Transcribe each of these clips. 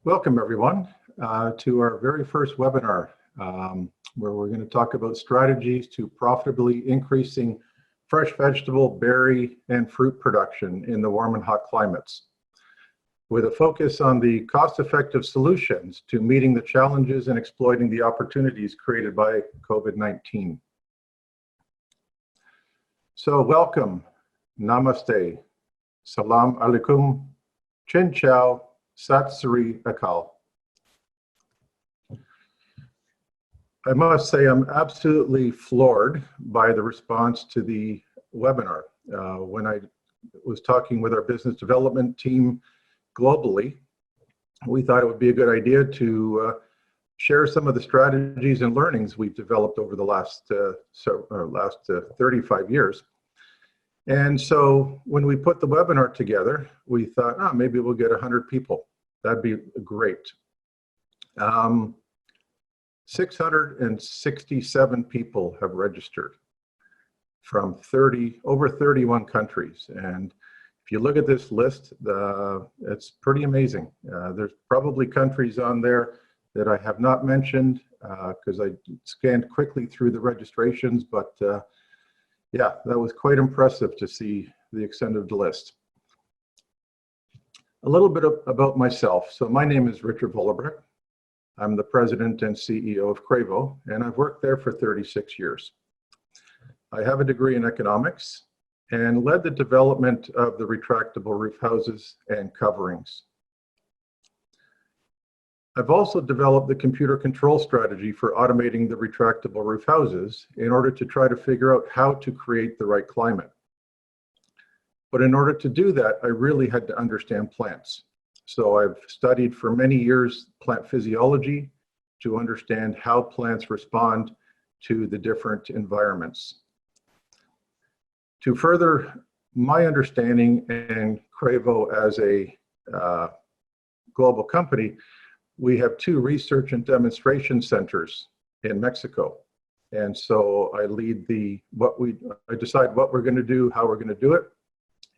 Welcome everyone to our very first webinar where we're going to talk about strategies to profitably increasing fresh vegetable, berry, and fruit production in the warm and hot climates, with a focus on the cost-effective solutions to meeting the challenges and exploiting the opportunities created by COVID-19. So welcome, namaste, salam alaikum, chin chow, Sat Sri Akal. I must say I'm absolutely floored by the response to the webinar. When I was talking with our business development team globally, we thought it would be a good idea to share some of the strategies and learnings we've developed over the last 35 years. And so when we put the webinar together, we thought, oh, maybe we'll get 100 people. That'd be great. 667 people have registered from over 31 countries. And if you look at this list, it's pretty amazing. There's probably countries on there that I have not mentioned because I scanned quickly through the registrations, but yeah, that was quite impressive to see the extent of the list. A little bit about myself. So my name is Retractable. I'm the president and CEO of Cravo, and I've worked there for 36 years. I have a degree in economics and led the development of the retractable roof houses and coverings. I've also developed the computer control strategy for automating the retractable roof houses in order to try to figure out how to create the right climate. But in order to do that, I really had to understand plants. So I've studied for many years plant physiology to understand how plants respond to the different environments. To further my understanding and Cravo as a global company, we have 2 research and demonstration centers in Mexico. And so I lead I decide what we're going to do, how we're going to do it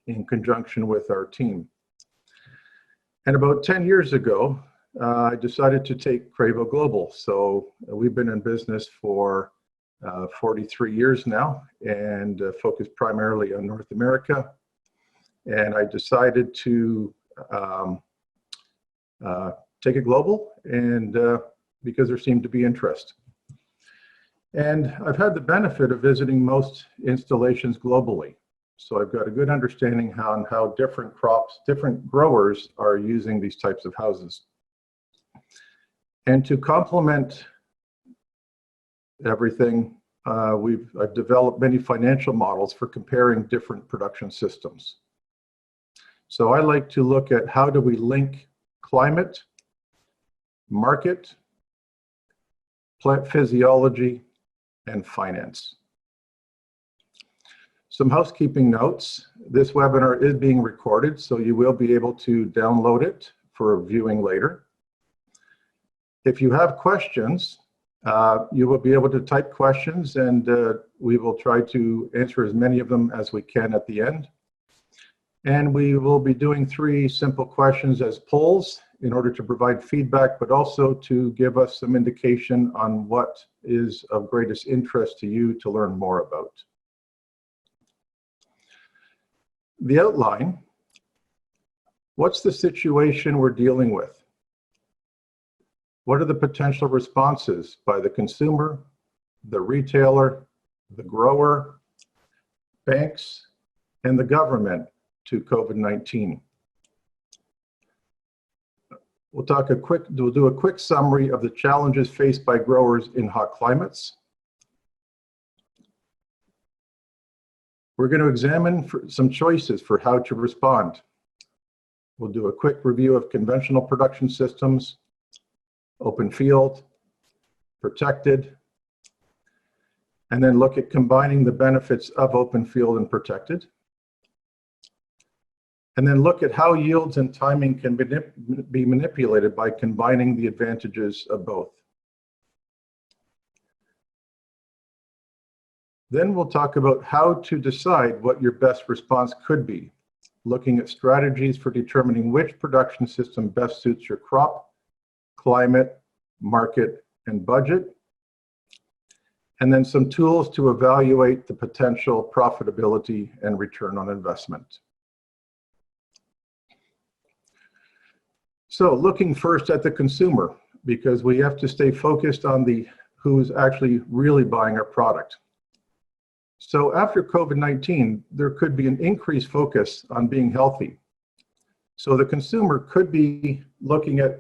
in conjunction with our team. And about 10 years ago, I decided to take Cravo global. So we've been in business for 43 years now and focus primarily on North America. And I decided to take it global, and because there seemed to be interest. And I've had the benefit of visiting most installations globally. So I've got a good understanding on how different crops, different growers are using these types of houses. And to complement everything, I've developed many financial models for comparing different production systems. So I like to look at how do we link climate, market, plant physiology, and finance. Some housekeeping notes. This webinar is being recorded, so you will be able to download it for viewing later. If you have questions, you will be able to type questions, and we will try to answer as many of them as we can at the end. And we will be doing 3 simple questions as polls in order to provide feedback, but also to give us some indication on what is of greatest interest to you to learn more about. The outline: what's the situation we're dealing with? What are the potential responses by the consumer, the retailer, the grower, banks, and the government to COVID-19? We'll do a quick summary of the challenges faced by growers in hot climates. We're going to examine some choices for how to respond. We'll do a quick review of conventional production systems, open field, protected, and then look at combining the benefits of open field and protected. And then look at how yields and timing can be manipulated by combining the advantages of both. Then we'll talk about how to decide what your best response could be, looking at strategies for determining which production system best suits your crop climate, market, and budget, and then some tools to evaluate the potential profitability and return on investment. So looking first at the consumer, because we have to stay focused on who's actually really buying our product. So after COVID-19, there could be an increased focus on being healthy. So the consumer could be looking at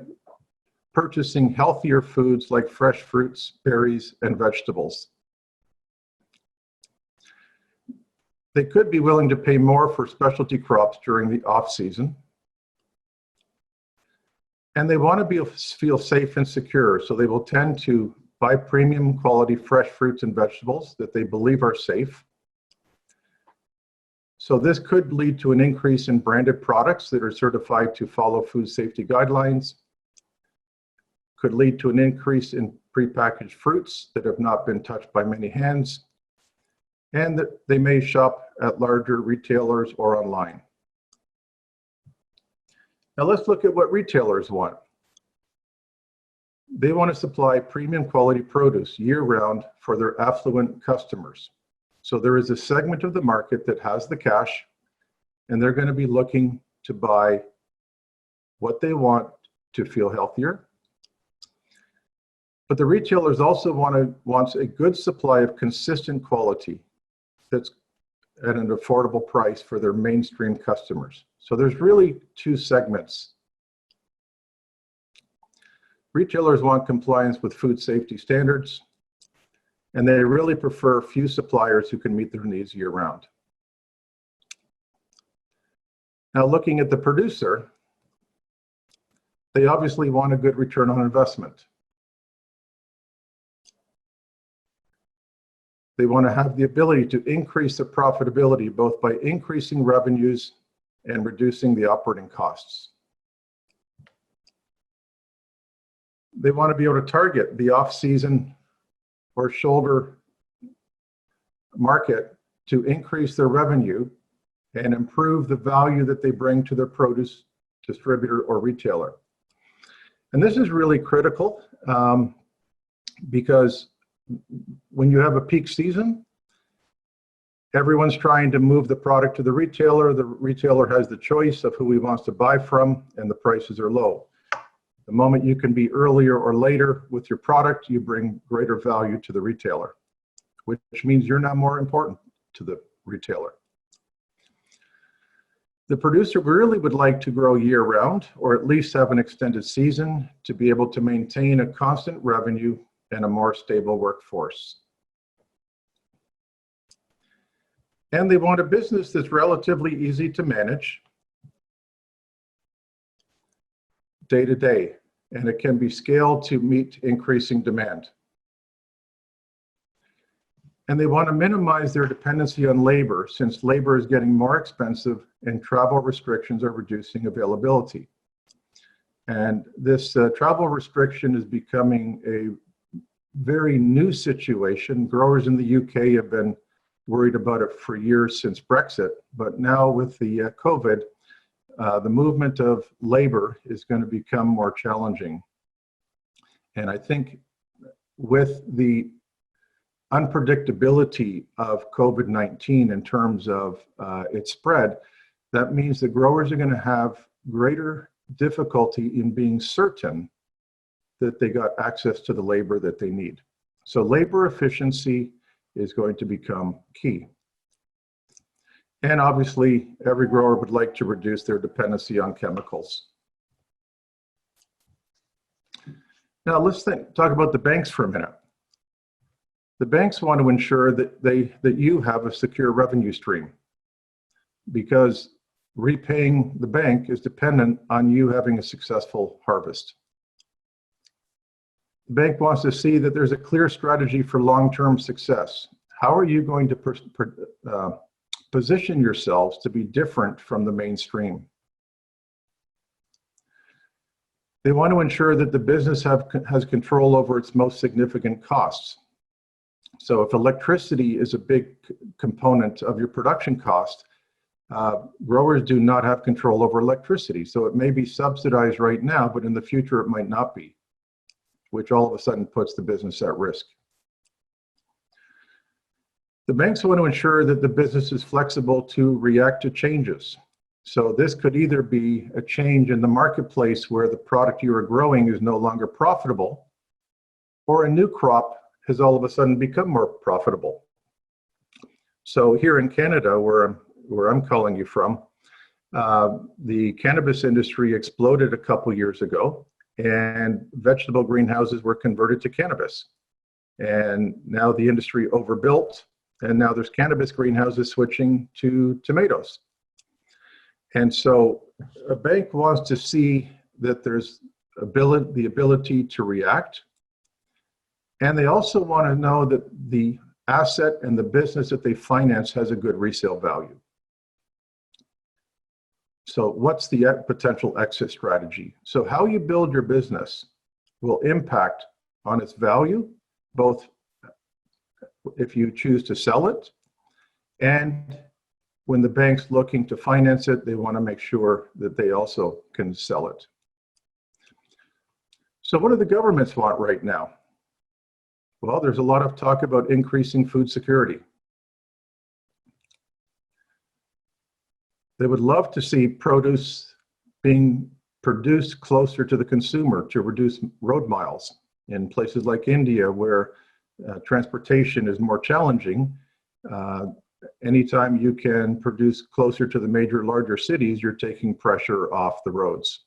purchasing healthier foods like fresh fruits, berries, and vegetables. They could be willing to pay more for specialty crops during the off-season. And they want to feel safe and secure, so they will tend to buy premium quality fresh fruits and vegetables that they believe are safe. So this could lead to an increase in branded products that are certified to follow food safety guidelines, could lead to an increase in prepackaged fruits that have not been touched by many hands, and that they may shop at larger retailers or online. Now let's look at what retailers want. They want to supply premium quality produce year-round for their affluent customers. So there is a segment of the market that has the cash, and they're going to be looking to buy what they want to feel healthier. But the retailers also wants a good supply of consistent quality that's at an affordable price for their mainstream customers. So there's really two segments. Retailers want compliance with food safety standards, and they really prefer few suppliers who can meet their needs year-round. Now, looking at the producer, they obviously want a good return on investment. They want to have the ability to increase their profitability both by increasing revenues and reducing the operating costs. They want to be able to target the off-season or shoulder market to increase their revenue and improve the value that they bring to their produce distributor or retailer. And this is really critical because when you have a peak season, everyone's trying to move the product to the retailer. The retailer has the choice of who he wants to buy from, and the prices are low. The moment you can be earlier or later with your product, you bring greater value to the retailer, which means you're now more important to the retailer. The producer really would like to grow year-round, or at least have an extended season to be able to maintain a constant revenue and a more stable workforce. And they want a business that's relatively easy to manage day to day, and it can be scaled to meet increasing demand. And they want to minimize their dependency on labor, since labor is getting more expensive and travel restrictions are reducing availability. And this travel restriction is becoming a very new situation. Growers in the UK have been worried about it for years since Brexit, but now with the COVID, the movement of labor is going to become more challenging. And I think with the unpredictability of COVID-19 in terms of its spread, that means the growers are going to have greater difficulty in being certain that they got access to the labor that they need. So labor efficiency is going to become key. And obviously, every grower would like to reduce their dependency on chemicals. Now let's talk about the banks for a minute. The banks want to ensure that you have a secure revenue stream, because repaying the bank is dependent on you having a successful harvest. The bank wants to see that there's a clear strategy for long-term success. How are you going to position yourselves to be different from the mainstream? They want to ensure that the business has control over its most significant costs. So if electricity is a big component of your production cost, growers do not have control over electricity. So it may be subsidized right now, but in the future it might not be. which all of a sudden puts the business at risk. The banks want to ensure that the business is flexible to react to changes. So this could either be a change in the marketplace where the product you are growing is no longer profitable, or a new crop has all of a sudden become more profitable. So here in Canada, where I'm calling you from, the cannabis industry exploded a couple years ago, and vegetable greenhouses were converted to cannabis. And now the industry overbuilt, and now there's cannabis greenhouses switching to tomatoes. And so a bank wants to see that there's the ability to react. And they also want to know that the asset and the business that they finance has a good resale value. So what's the potential exit strategy? So how you build your business will impact on its value, both if you choose to sell it, and when the bank's looking to finance it, they want to make sure that they also can sell it. So what do the governments want right now? Well, there's a lot of talk about increasing food security. They would love to see produce being produced closer to the consumer to reduce road miles. In places like India, where transportation is more challenging, anytime you can produce closer to the larger cities, you're taking pressure off the roads.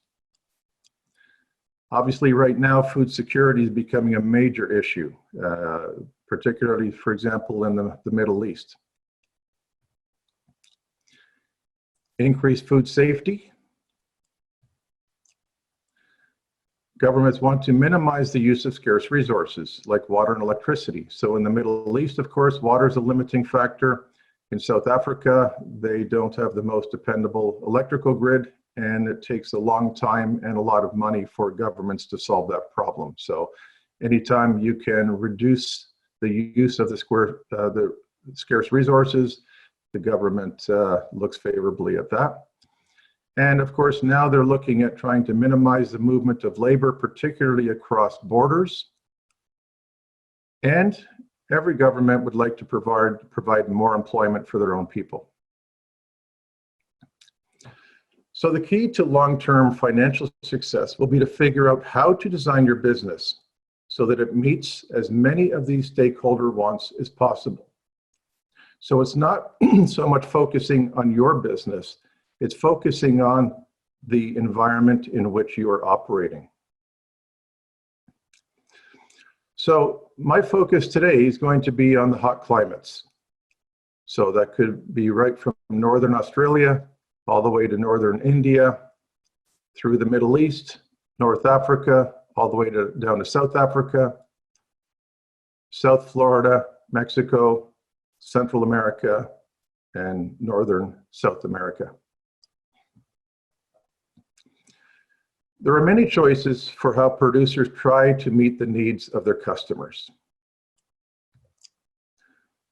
Obviously, right now, food security is becoming a major issue, particularly, for example, in the Middle East. Increased food safety. Governments want to minimize the use of scarce resources like water and electricity. So in the Middle East, of course, water is a limiting factor. In South Africa, they don't have the most dependable electrical grid, and it takes a long time and a lot of money for governments to solve that problem. So anytime you can reduce the use of the scarce resources, the government looks favorably at that. And of course, now they're looking at trying to minimize the movement of labor, particularly across borders. And every government would like to provide more employment for their own people. So the key to long-term financial success will be to figure out how to design your business so that it meets as many of these stakeholder wants as possible. So it's not so much focusing on your business, it's focusing on the environment in which you are operating. So my focus today is going to be on the hot climates. So that could be right from Northern Australia all the way to Northern India, through the Middle East, North Africa, all the way down to South Africa, South Florida, Mexico, Central America, and Northern South America. There are many choices for how producers try to meet the needs of their customers.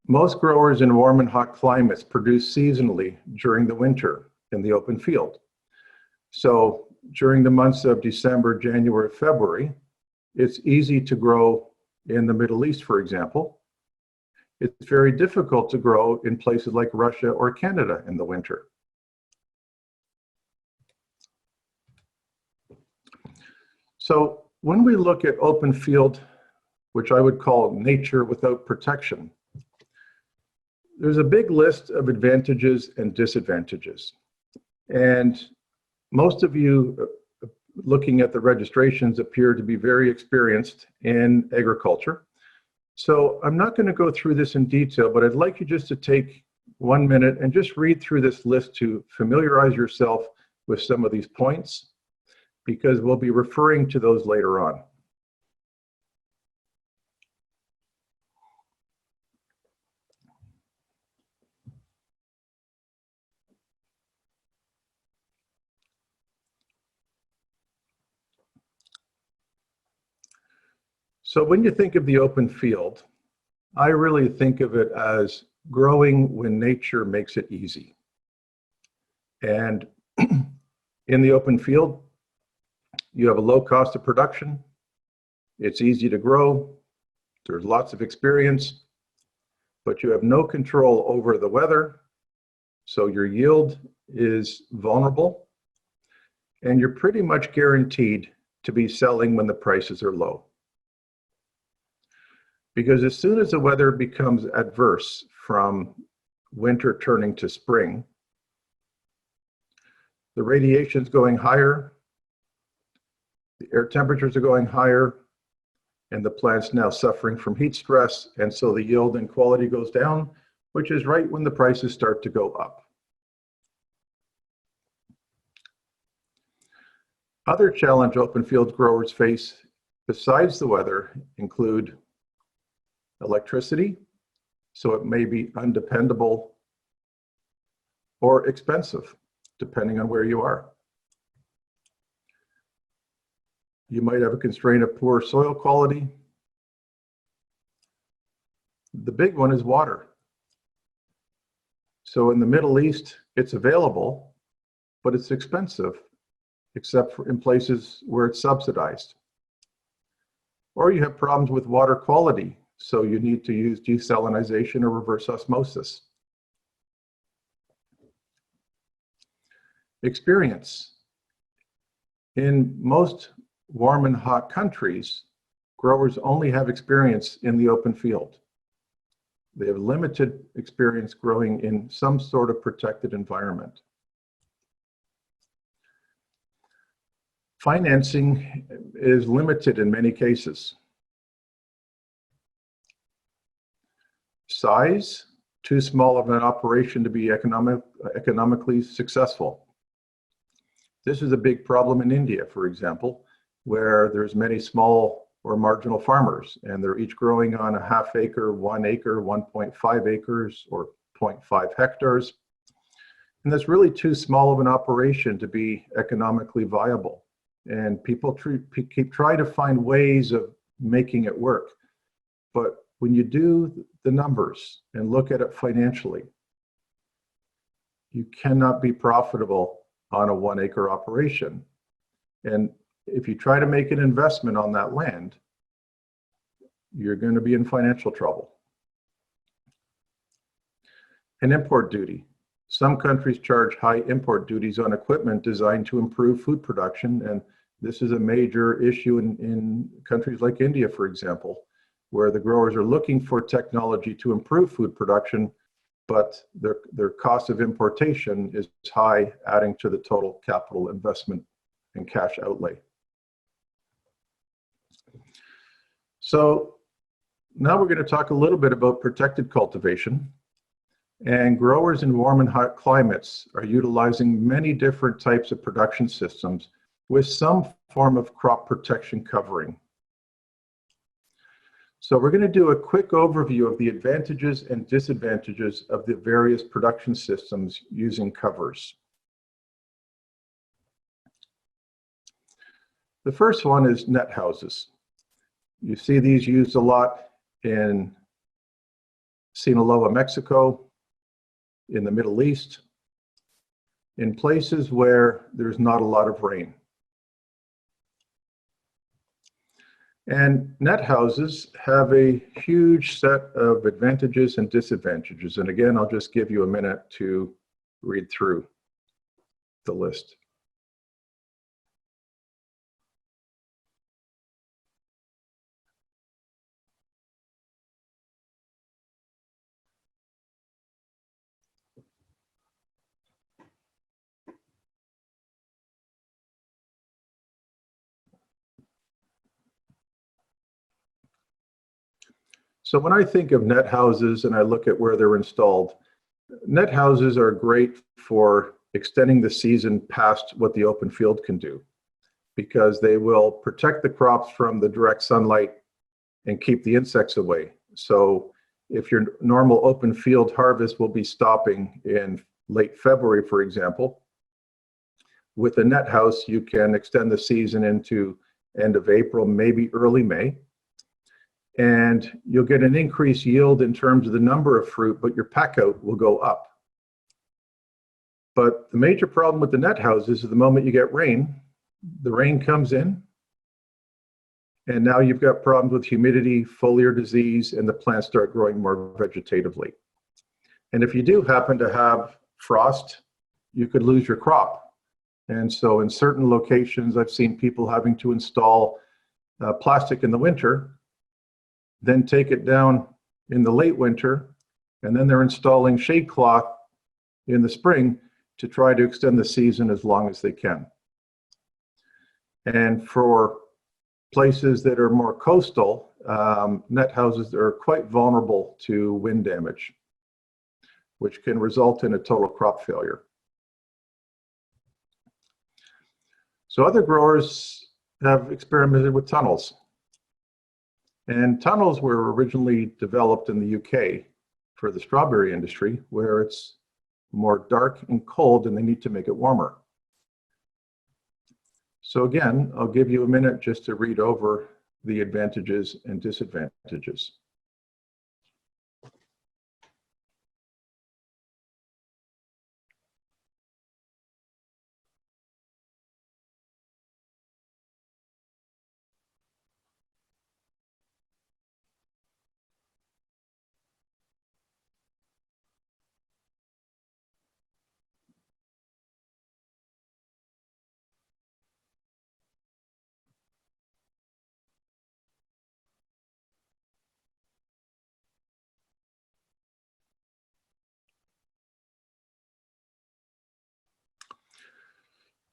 Most growers in warm and hot climates produce seasonally during the winter in the open field. So during the months of December, January, February, it's easy to grow in the Middle East, for example. It's very difficult to grow in places like Russia or Canada in the winter. So when we look at open field, which I would call nature without protection, there's a big list of advantages and disadvantages. And most of you looking at the registrations appear to be very experienced in agriculture. So I'm not going to go through this in detail, but I'd like you just to take 1 minute and just read through this list to familiarize yourself with some of these points, because we'll be referring to those later on. So when you think of the open field, I really think of it as growing when nature makes it easy. And in the open field, you have a low cost of production. It's easy to grow. There's lots of experience, but you have no control over the weather. So your yield is vulnerable, and you're pretty much guaranteed to be selling when the prices are low. Because as soon as the weather becomes adverse from winter turning to spring, the radiation's going higher, the air temperatures are going higher, and the plant's now suffering from heat stress, and so the yield and quality goes down, which is right when the prices start to go up. Other challenge open field growers face besides the weather include electricity, so it may be undependable or expensive, depending on where you are. You might have a constraint of poor soil quality. The big one is water. So in the Middle East, it's available, but it's expensive, except for in places where it's subsidized. Or you have problems with water quality, so you need to use desalination or reverse osmosis. Experience. In most warm and hot countries, growers only have experience in the open field. They have limited experience growing in some sort of protected environment. Financing is limited in many cases. Size, too small of an operation to be economically successful. This is a big problem in India, for example, where there's many small or marginal farmers, and they're each growing on a half acre, 1 acre, 1.5 acres, or 0.5 hectares. And that's really too small of an operation to be economically viable. And people keep trying to find ways of making it work. But when you do the numbers and look at it financially, you cannot be profitable on a 1 acre operation. And if you try to make an investment on that land, you're going to be in financial trouble. An import duty. Some countries charge high import duties on equipment designed to improve food production, and this is a major issue in countries like India, for example, where the growers are looking for technology to improve food production, but their cost of importation is high, adding to the total capital investment and cash outlay. So now we're going to talk a little bit about protected cultivation. And growers in warm and hot climates are utilizing many different types of production systems with some form of crop protection covering. So we're going to do a quick overview of the advantages and disadvantages of the various production systems using covers. The first one is net houses. You see these used a lot in Sinaloa, Mexico, in the Middle East, in places where there's not a lot of rain. And net houses have a huge set of advantages and disadvantages. And again, I'll just give you a minute to read through the list. So when I think of net houses and I look at where they're installed, net houses are great for extending the season past what the open field can do, because they will protect the crops from the direct sunlight and keep the insects away. So if your normal open field harvest will be stopping in late February, for example, with a net house, you can extend the season into end of April, maybe early May. And you'll get an increased yield in terms of the number of fruit, but your pack out will go up. But the major problem with the net houses is the moment you get rain, the rain comes in, And now you've got problems with humidity, foliar disease, and the plants start growing more vegetatively. And if you do happen to have frost, you could lose your crop. And so in certain locations, I've seen people having to install plastic in the winter, then take it down in the late winter, and then they're installing shade cloth in the spring to try to extend the season as long as they can. And for places that are more coastal, net houses are quite vulnerable to wind damage, which can result in a total crop failure. So other growers have experimented with tunnels. And tunnels were originally developed in the UK for the strawberry industry, where it's more dark and cold and they need to make it warmer. So again, I'll give you a minute just to read over the advantages and disadvantages.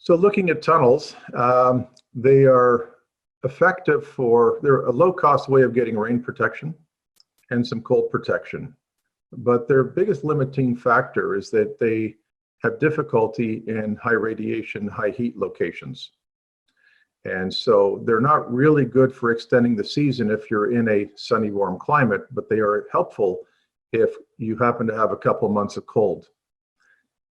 So looking at tunnels, they are effective they're a low-cost way of getting rain protection and some cold protection. But their biggest limiting factor is that they have difficulty in high radiation, high heat locations. And so they're not really good for extending the season if you're in a sunny, warm climate, but they are helpful if you happen to have a couple months of cold.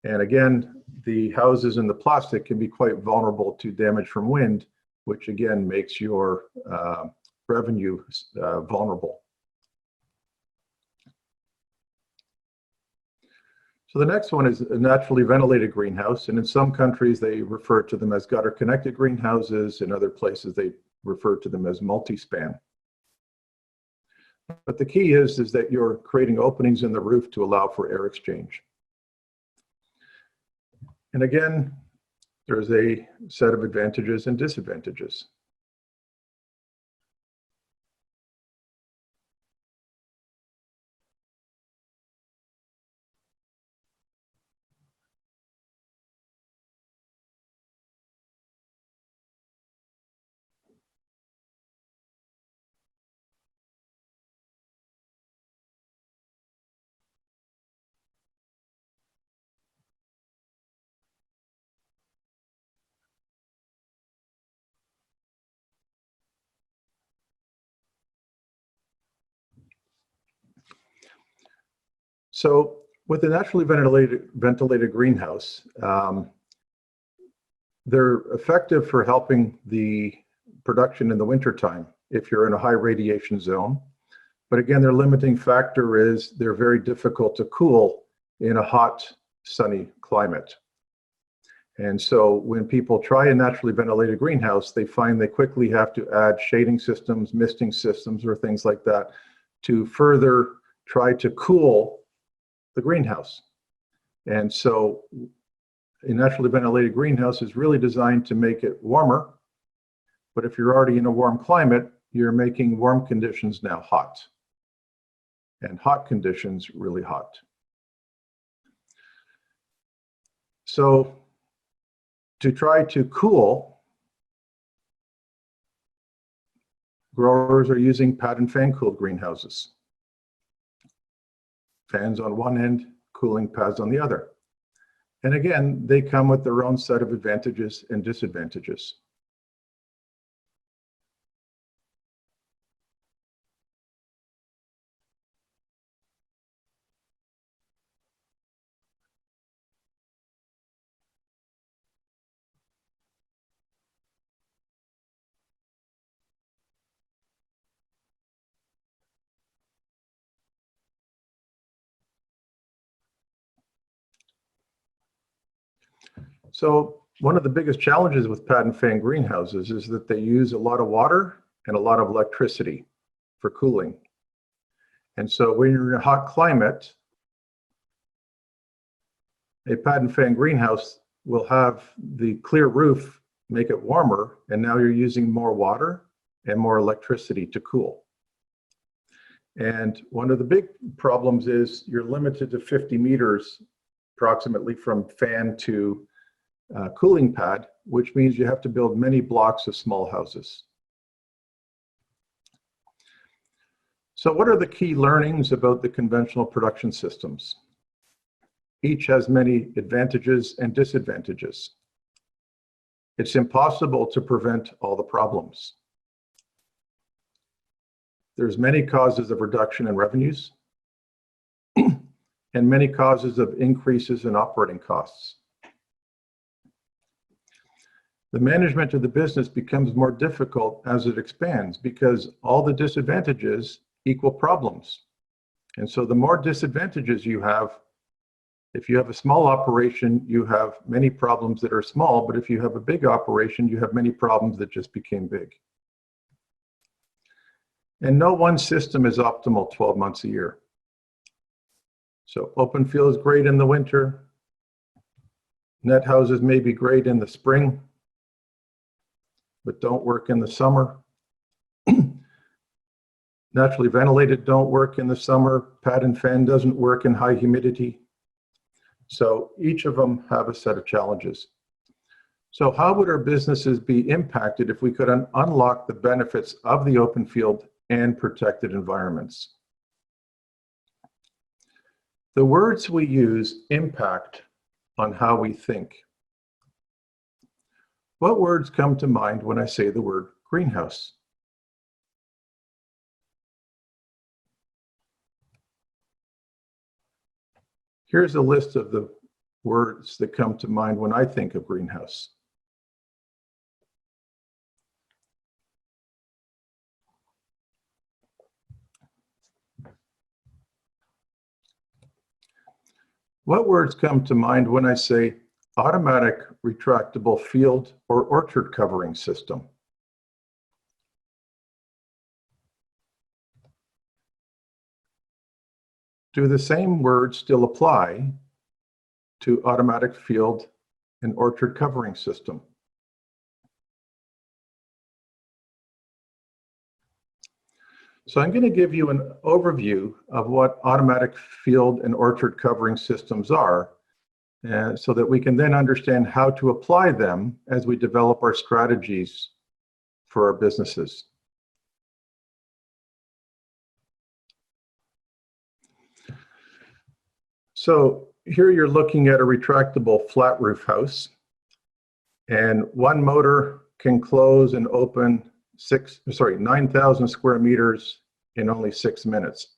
And again, the houses in the plastic can be quite vulnerable to damage from wind, which again makes your revenue vulnerable. So the next one is a naturally ventilated greenhouse. And in some countries, they refer to them as gutter-connected greenhouses. In other places, they refer to them as multi-span. But the key is that you're creating openings in the roof to allow for air exchange. And again, there's a set of advantages and disadvantages. So with a naturally ventilated greenhouse, they're effective for helping the production in the wintertime if you're in a high radiation zone. But again, their limiting factor is they're very difficult to cool in a hot, sunny climate. And so when people try a naturally ventilated greenhouse, they find they quickly have to add shading systems, misting systems, or things like that to further try to cool the greenhouse. And so a naturally ventilated greenhouse is really designed to make it warmer. But if you're already in a warm climate, you're making warm conditions now hot, and hot conditions really hot. So to try to cool, growers are using pad and fan cooled greenhouses. Fans on one end, cooling pads on the other. And again, they come with their own set of advantages and disadvantages. So one of the biggest challenges with pad and fan greenhouses is that they use a lot of water and a lot of electricity for cooling. And so when you're in a hot climate, a pad and fan greenhouse will have the clear roof make it warmer, and now you're using more water and more electricity to cool. And one of the big problems is you're limited to 50 meters approximately from fan to cooling pad, which means you have to build many blocks of small houses. So what are the key learnings about the conventional production systems? Each has many advantages and disadvantages. It's impossible to prevent all the problems. There's many causes of reduction in revenues and many causes of increases in operating costs. The management of the business becomes more difficult as it expands because all the disadvantages equal problems. And so the more disadvantages you have, if you have a small operation, you have many problems that are small, but if you have a big operation, you have many problems that just became big. And no one system is optimal 12 months a year. So open field is great in the winter. Net houses may be great in the spring, but don't work in the summer. Naturally ventilated don't work in the summer. Pad and fan doesn't work in high humidity. So each of them have a set of challenges. So how would our businesses be impacted if we could unlock the benefits of the open field and protected environments? The words we use impact on how we think. What words come to mind when I say the word greenhouse? Here's a list of the words that come to mind when I think of greenhouse. What words come to mind when I say automatic retractable field or orchard covering system? Do the same words still apply to automatic field and orchard covering system? So I'm going to give you an overview of what automatic field and orchard covering systems are, so that we can then understand how to apply them as we develop our strategies for our businesses. So here you're looking at a retractable flat roof house, and one motor can close and open 9,000 square meters in only 6 minutes.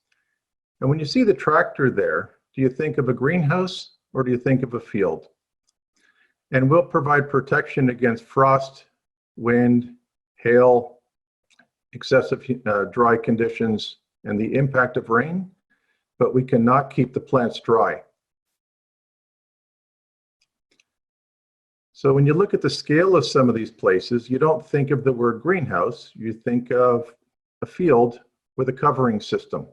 And when you see the tractor there, do you think of a greenhouse or do you think of a field? And we'll provide protection against frost, wind, hail, excessive dry conditions, and the impact of rain, but we cannot keep the plants dry. So when you look at the scale of some of these places, you don't think of the word greenhouse, you think of a field with a covering system.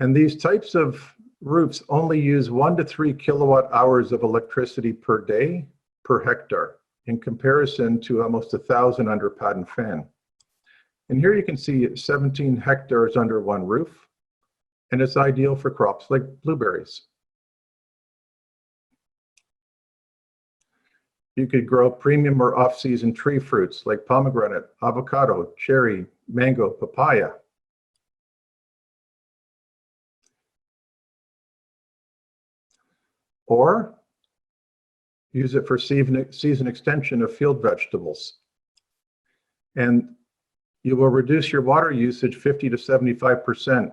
And these types of roofs only use 1 to 3 kilowatt hours of electricity per day per hectare, in comparison to almost 1,000 under pad and fan. And here you can see 17 hectares under one roof, and it's ideal for crops like blueberries. You could grow premium or off-season tree fruits like pomegranate, avocado, cherry, mango, papaya. Or use it for season extension of field vegetables. And you will reduce your water usage 50 to 75%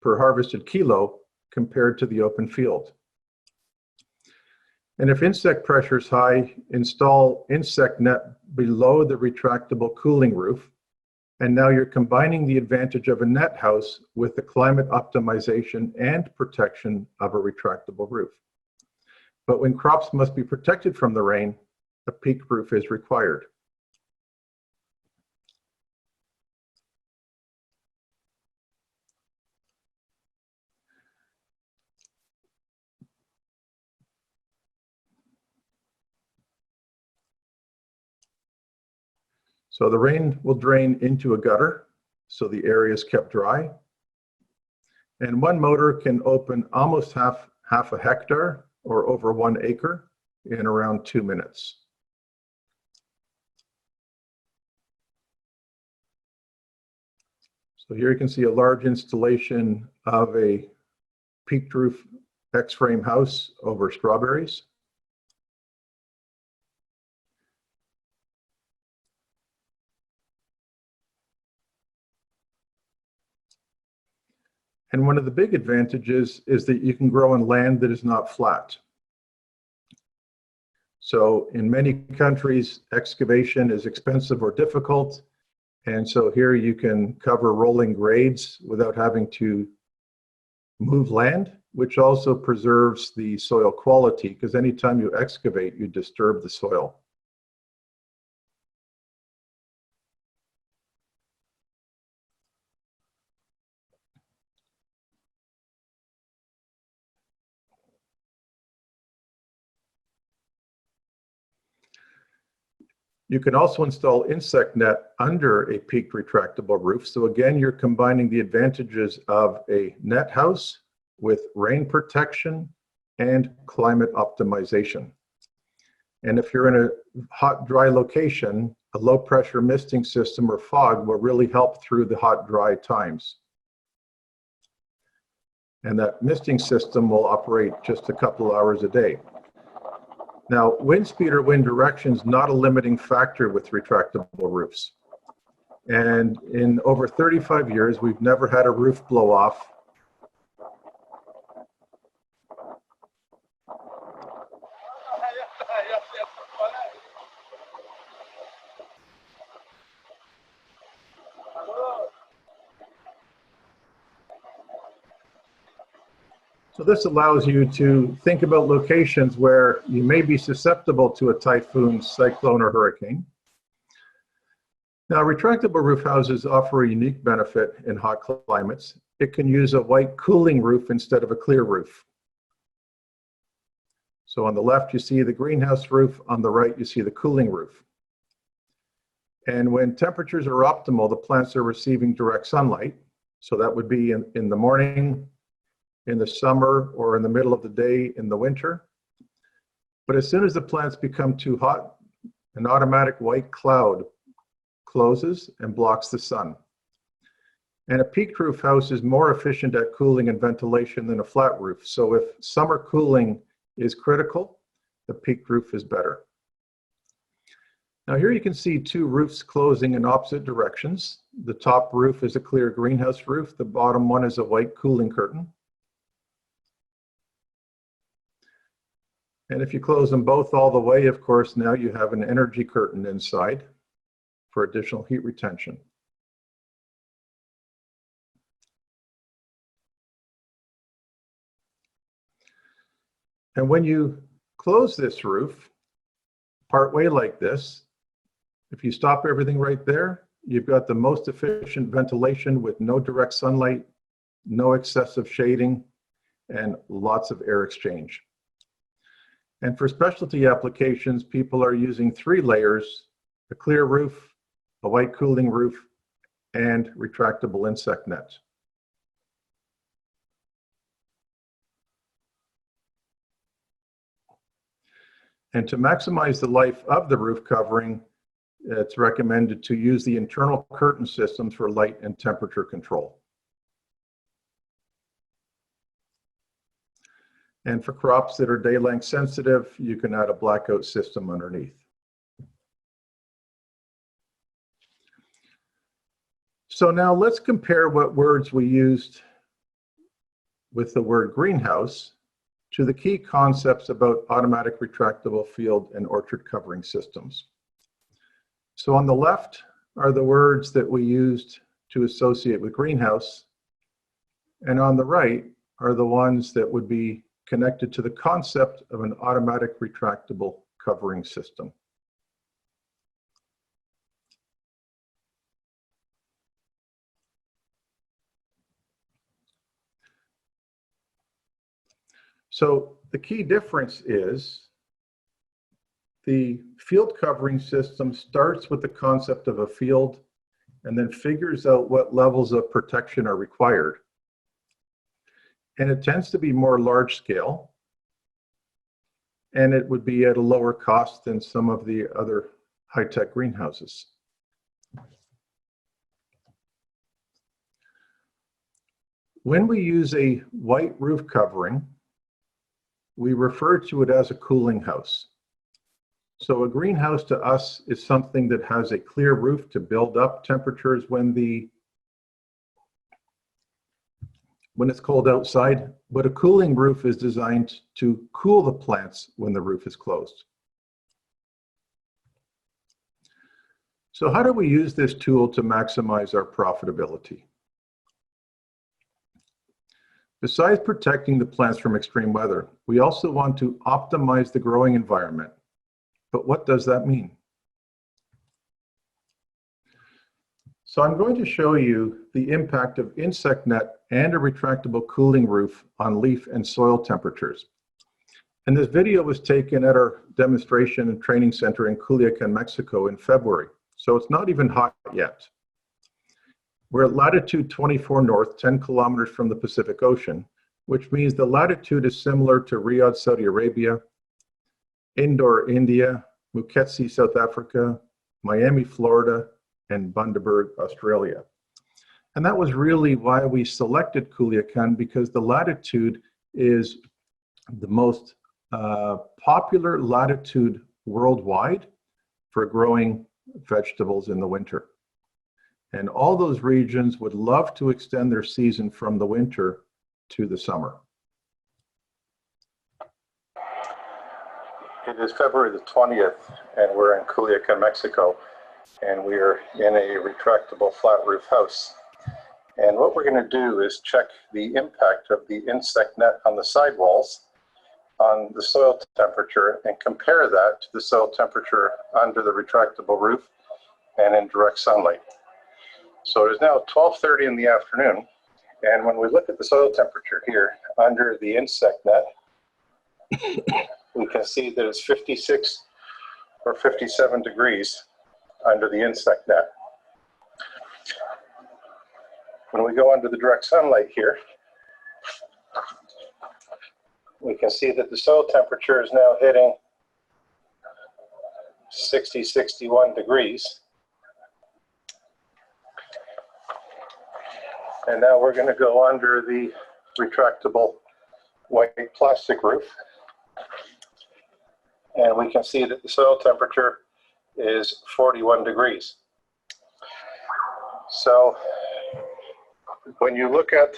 per harvested kilo compared to the open field. And if insect pressure is high, install insect net below the retractable cooling roof. And now you're combining the advantage of a net house with the climate optimization and protection of a retractable roof. But when crops must be protected from the rain, a peak roof is required. So the rain will drain into a gutter, so the area is kept dry. And one motor can open almost half a hectare or over 1 acre in around 2 minutes. So here you can see a large installation of a peaked roof X-frame house over strawberries. And one of the big advantages is that you can grow on land that is not flat. So in many countries, excavation is expensive or difficult. And so here you can cover rolling grades without having to move land, which also preserves the soil quality, because anytime you excavate, you disturb the soil. You can also install insect net under a peaked retractable roof. So again, you're combining the advantages of a net house with rain protection and climate optimization. And if you're in a hot, dry location, a low pressure misting system or fog will really help through the hot, dry times. And that misting system will operate just a couple hours a day. Now, wind speed or wind direction is not a limiting factor with retractable roofs. And in over 35 years, we've never had a roof blow off. So this allows you to think about locations where you may be susceptible to a typhoon, cyclone, or hurricane. Now, retractable roof houses offer a unique benefit in hot climates. It can use a white cooling roof instead of a clear roof. So on the left, you see the greenhouse roof. On the right, you see the cooling roof. And when temperatures are optimal, the plants are receiving direct sunlight. So that would be in the morning, in the summer, or in the middle of the day in the winter. But as soon as the plants become too hot, an automatic white cloud closes and blocks the sun. And a peaked roof house is more efficient at cooling and ventilation than a flat roof. So if summer cooling is critical, the peaked roof is better. Now here you can see two roofs closing in opposite directions. The top roof is a clear greenhouse roof. The bottom one is a white cooling curtain. And if you close them both all the way, of course, now you have an energy curtain inside for additional heat retention. And when you close this roof, partway like this, if you stop everything right there, you've got the most efficient ventilation with no direct sunlight, no excessive shading, and lots of air exchange. And for specialty applications, people are using 3 layers: a clear roof, a white cooling roof, and retractable insect nets. And to maximize the life of the roof covering, it's recommended to use the internal curtain systems for light and temperature control. And for crops that are day length sensitive, you can add a blackout system underneath. So now let's compare what words we used with the word greenhouse to the key concepts about automatic retractable field and orchard covering systems. So on the left are the words that we used to associate with greenhouse, and on the right are the ones that would be connected to the concept of an automatic retractable covering system. So the key difference is The field covering system starts with the concept of a field and then figures out what levels of protection are required. And it tends to be more large scale, and it would be at a lower cost than some of the other high-tech greenhouses. When we use a white roof covering, we refer to it as a cooling house. So a greenhouse to us is something that has a clear roof to build up temperatures when it's cold outside, but a cooling roof is designed to cool the plants when the roof is closed. So how do we use this tool to maximize our profitability? Besides protecting the plants from extreme weather, we also want to optimize the growing environment. But what does that mean? So I'm going to show you the impact of insect net and a retractable cooling roof on leaf and soil temperatures. And this video was taken at our demonstration and training center in Culiacan, Mexico in February. So it's not even hot yet. We're at latitude 24 north, 10 kilometers from the Pacific Ocean, which means the latitude is similar to Riyadh, Saudi Arabia, Indore, India, Muketsi, South Africa, Miami, Florida, and Bundaberg, Australia. And that was really why we selected Culiacan, because the latitude is the most popular latitude worldwide for growing vegetables in the winter. And all those regions would love to extend their season from the winter to the summer. It is February the 20th, and we're in Culiacan, Mexico, and we are in a retractable flat roof house. And what we're going to do is check the impact of the insect net on the sidewalls on the soil temperature and compare that to the soil temperature under the retractable roof and in direct sunlight. So it is now 12:30 in the afternoon, and when we look at the soil temperature here under the insect net, we can see that it's 56 or 57 degrees under the insect net. When we go under the direct sunlight here, we can see that the soil temperature is now hitting 60, 61 degrees. And now we're going to go under the retractable white plastic roof. And we can see that the soil temperature is 41 degrees. So when you look at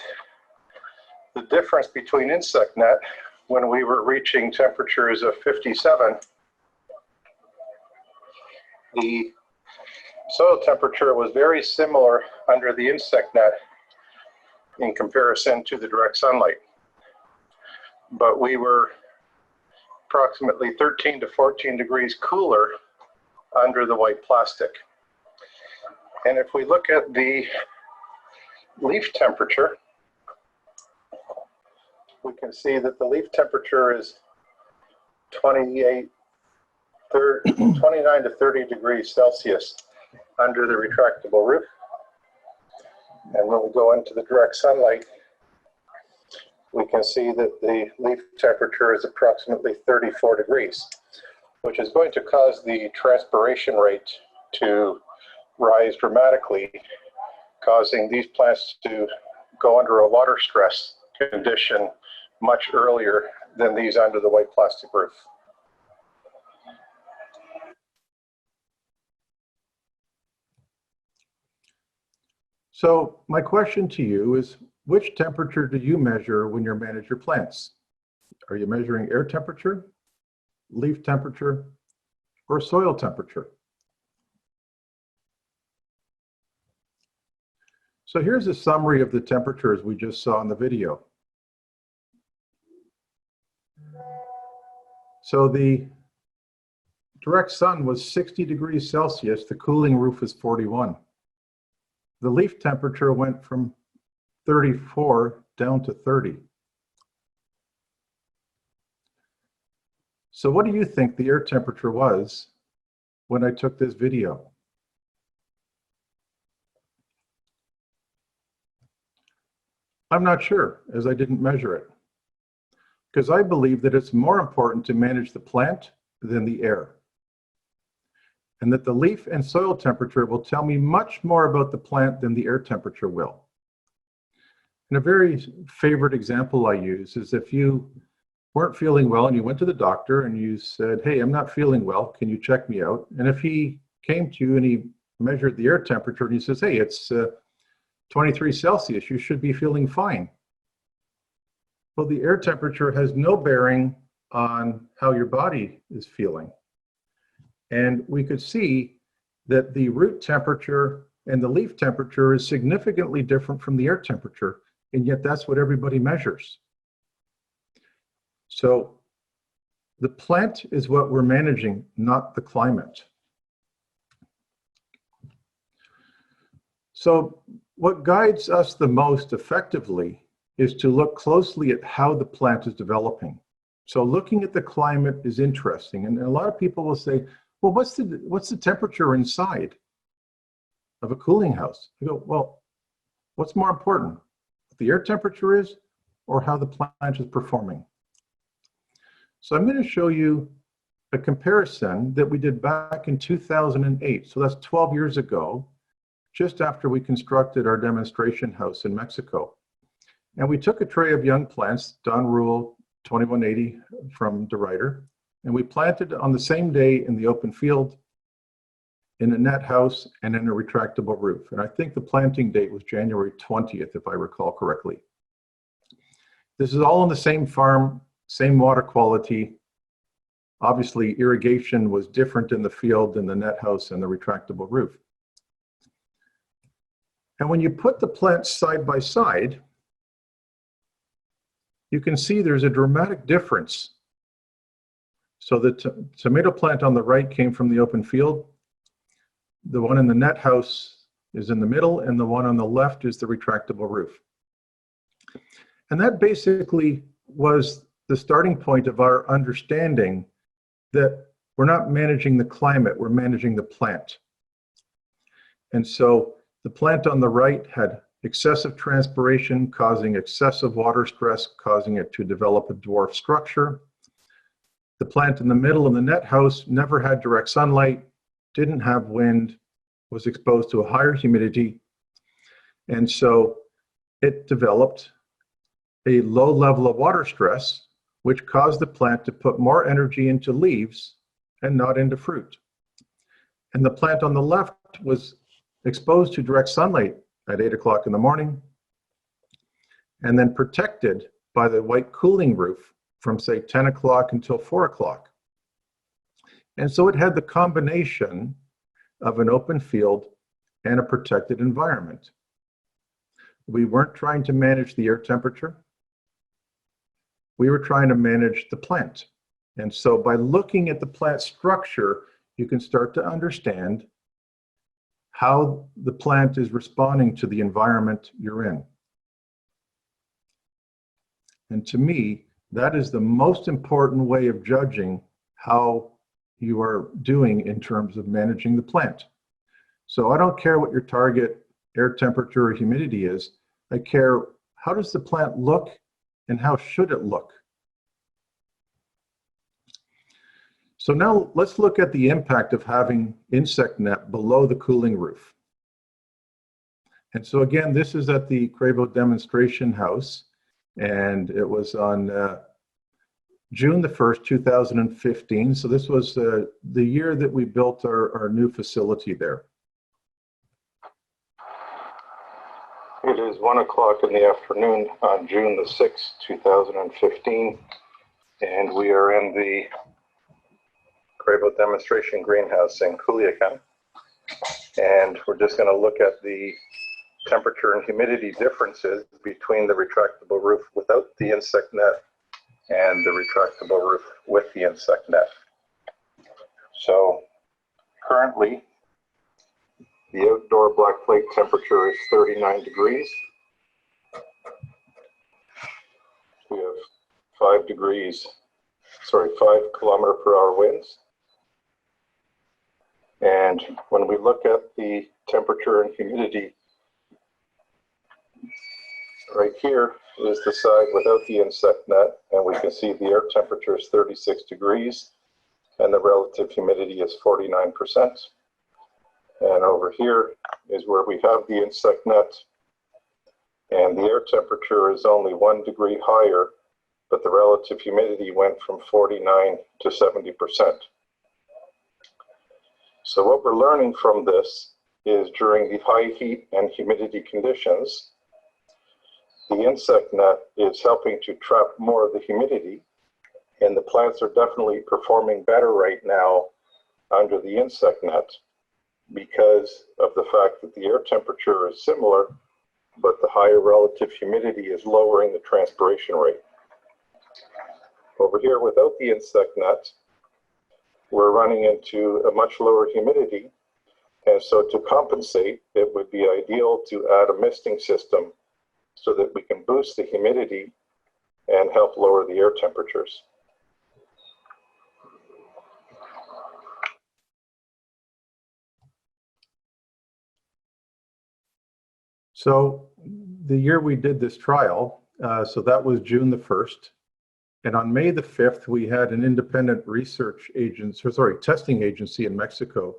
the difference between insect net, when we were reaching temperatures of 57, the soil temperature was very similar under the insect net in comparison to the direct sunlight. But we were approximately 13 to 14 degrees cooler under the white plastic. And if we look at the leaf temperature, we can see that the leaf temperature is 29 to 30 degrees Celsius under the retractable roof. And when we go into the direct sunlight, we can see that the leaf temperature is approximately 34 degrees, which is going to cause the transpiration rate to rise dramatically, causing these plants to go under a water stress condition much earlier than these under the white plastic roof. So my question to you is, which temperature do you measure when you manage your plants? Are you measuring air temperature, leaf temperature, or soil temperature? So here's a summary of the temperatures we just saw in the video. So the direct sun was 60 degrees Celsius, the cooling roof was 41. The leaf temperature went from 34 down to 30. So what do you think the air temperature was when I took this video? I'm not sure, as I didn't measure it, because I believe that it's more important to manage the plant than the air, and that the leaf and soil temperature will tell me much more about the plant than the air temperature will. And a very favorite example I use is if you weren't feeling well and you went to the doctor and you said, hey, I'm not feeling well, can you check me out? And if he came to you and he measured the air temperature and he says, hey, it's 23 Celsius, you should be feeling fine. Well, the air temperature has no bearing on how your body is feeling. And we could see that the root temperature and the leaf temperature is significantly different from the air temperature, and yet that's what everybody measures. So the plant is what we're managing, not the climate. So what guides us the most effectively is to look closely at how the plant is developing. So looking at the climate is interesting, and a lot of people will say, well, what's the temperature inside of a cooling house? I go, well, what's more important, what the air temperature is or how the plant is performing? So I'm going to show you a comparison that we did back in 2008. So that's 12 years ago, just after we constructed our demonstration house in Mexico. And we took a tray of young plants, Don Rule 2180 from DeRuyter, and we planted on the same day in the open field, in a net house, and in a retractable roof. And I think the planting date was January 20th, if I recall correctly. This is all on the same farm, same water quality. Obviously, irrigation was different in the field than the net house and the retractable roof. And when you put the plants side by side, you can see there's a dramatic difference. So the tomato plant on the right came from the open field. The one in the net house is in the middle, and the one on the left is the retractable roof. And that basically was the starting point of our understanding that we're not managing the climate, we're managing the plant. And so the plant on the right had excessive transpiration, causing excessive water stress, causing it to develop a dwarf structure. The plant in the middle of the net house never had direct sunlight, didn't have wind, was exposed to a higher humidity, and so it developed a low level of water stress, which caused the plant to put more energy into leaves and not into fruit. And the plant on the left was exposed to direct sunlight at 8 o'clock in the morning, and then protected by the white cooling roof from, say, 10 o'clock until 4 o'clock. And so it had the combination of an open field and a protected environment. We weren't trying to manage the air temperature. We were trying to manage the plant. And so by looking at the plant structure, you can start to understand how the plant is responding to the environment you're in. And to me, that is the most important way of judging how you are doing in terms of managing the plant. So I don't care what your target air temperature or humidity is. I care, how does the plant look and how should it look? So now let's look at the impact of having insect net below the cooling roof. And so again, this is at the Cravo demonstration house, and it was on June the 1st, 2015. So this was the year that we built our new facility there. It is 1 o'clock in the afternoon on June the 6th, 2015, and we are in the Cravo demonstration greenhouse in Culiacan. And we're just going to look at the temperature and humidity differences between the retractable roof without the insect net and the retractable roof with the insect net. So currently, the outdoor black plate temperature is 39 degrees. We have 5 degrees 5 km/h winds. And when we look at the temperature and humidity, right here is the side without the insect net, and we can see the air temperature is 36 degrees and the relative humidity is 49%. And over here is where we have the insect net, and the air temperature is only 1 degree higher, but the relative humidity went from 49 to 70%. So what we're learning from this is during the high heat and humidity conditions, the insect net is helping to trap more of the humidity, and the plants are definitely performing better right now under the insect net because of the fact that the air temperature is similar, but the higher relative humidity is lowering the transpiration rate. Over here, without the insect net, we're running into a much lower humidity, and so to compensate, it would be ideal to add a misting system so that we can boost the humidity and help lower the air temperatures. So the year we did this trial, so that was June the 1st. And on May the 5th, we had an independent testing agency in Mexico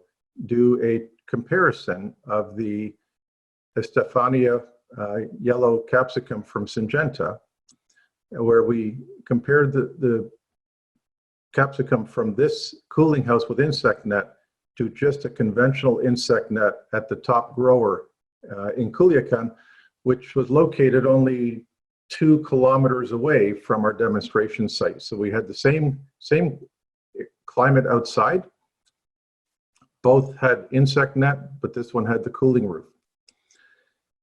do a comparison of the Estefania yellow capsicum from Syngenta, where we compared the capsicum from this cooling house with insect net to just a conventional insect net at the top grower in Culiacan, which was located only 2 kilometers away from our demonstration site. So we had the same climate outside. Both had insect net, but this one had the cooling roof.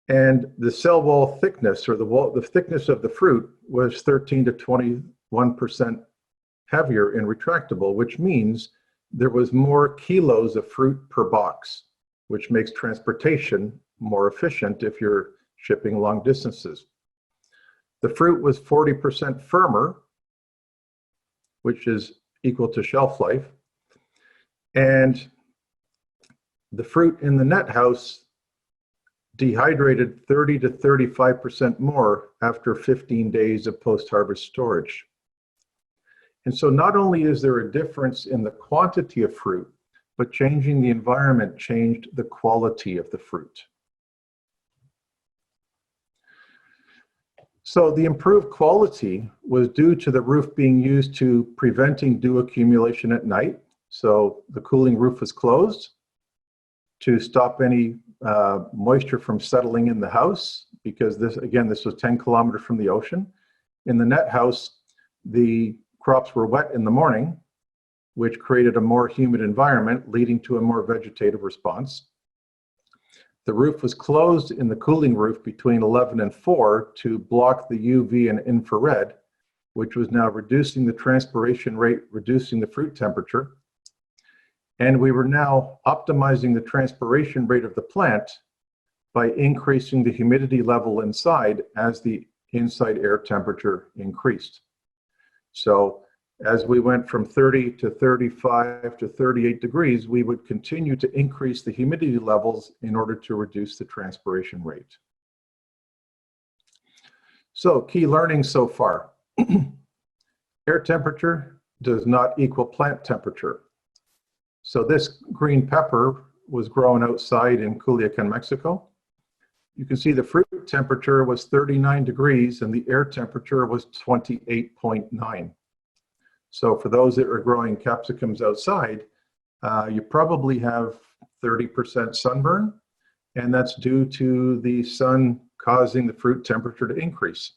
And the cell wall thickness, or the thickness of the fruit, was 13 to 21% heavier in retractable, which means there was more kilos of fruit per box, which makes transportation more efficient if you're shipping long distances. The fruit was 40% firmer, which is equal to shelf life. And the fruit in the net house dehydrated 30 to 35% more after 15 days of post-harvest storage. And so not only is there a difference in the quantity of fruit, but changing the environment changed the quality of the fruit. So the improved quality was due to the roof being used to preventing dew accumulation at night. So the cooling roof was closed to stop any moisture from settling in the house, because this was 10 kilometers from the ocean. In the net house, the crops were wet in the morning, which created a more humid environment, leading to a more vegetative response. The roof was closed in the cooling roof between 11 and 4 to block the UV and infrared, which was now reducing the transpiration rate, reducing the fruit temperature. And we were now optimizing the transpiration rate of the plant by increasing the humidity level inside as the inside air temperature increased. So as we went from 30 to 35 to 38 degrees, we would continue to increase the humidity levels in order to reduce the transpiration rate. So key learnings so far. Air temperature does not equal plant temperature. So this green pepper was grown outside in Culiacan, Mexico. You can see the fruit temperature was 39 degrees and the air temperature was 28.9. So for those that are growing capsicums outside, you probably have 30% sunburn, and that's due to the sun causing the fruit temperature to increase.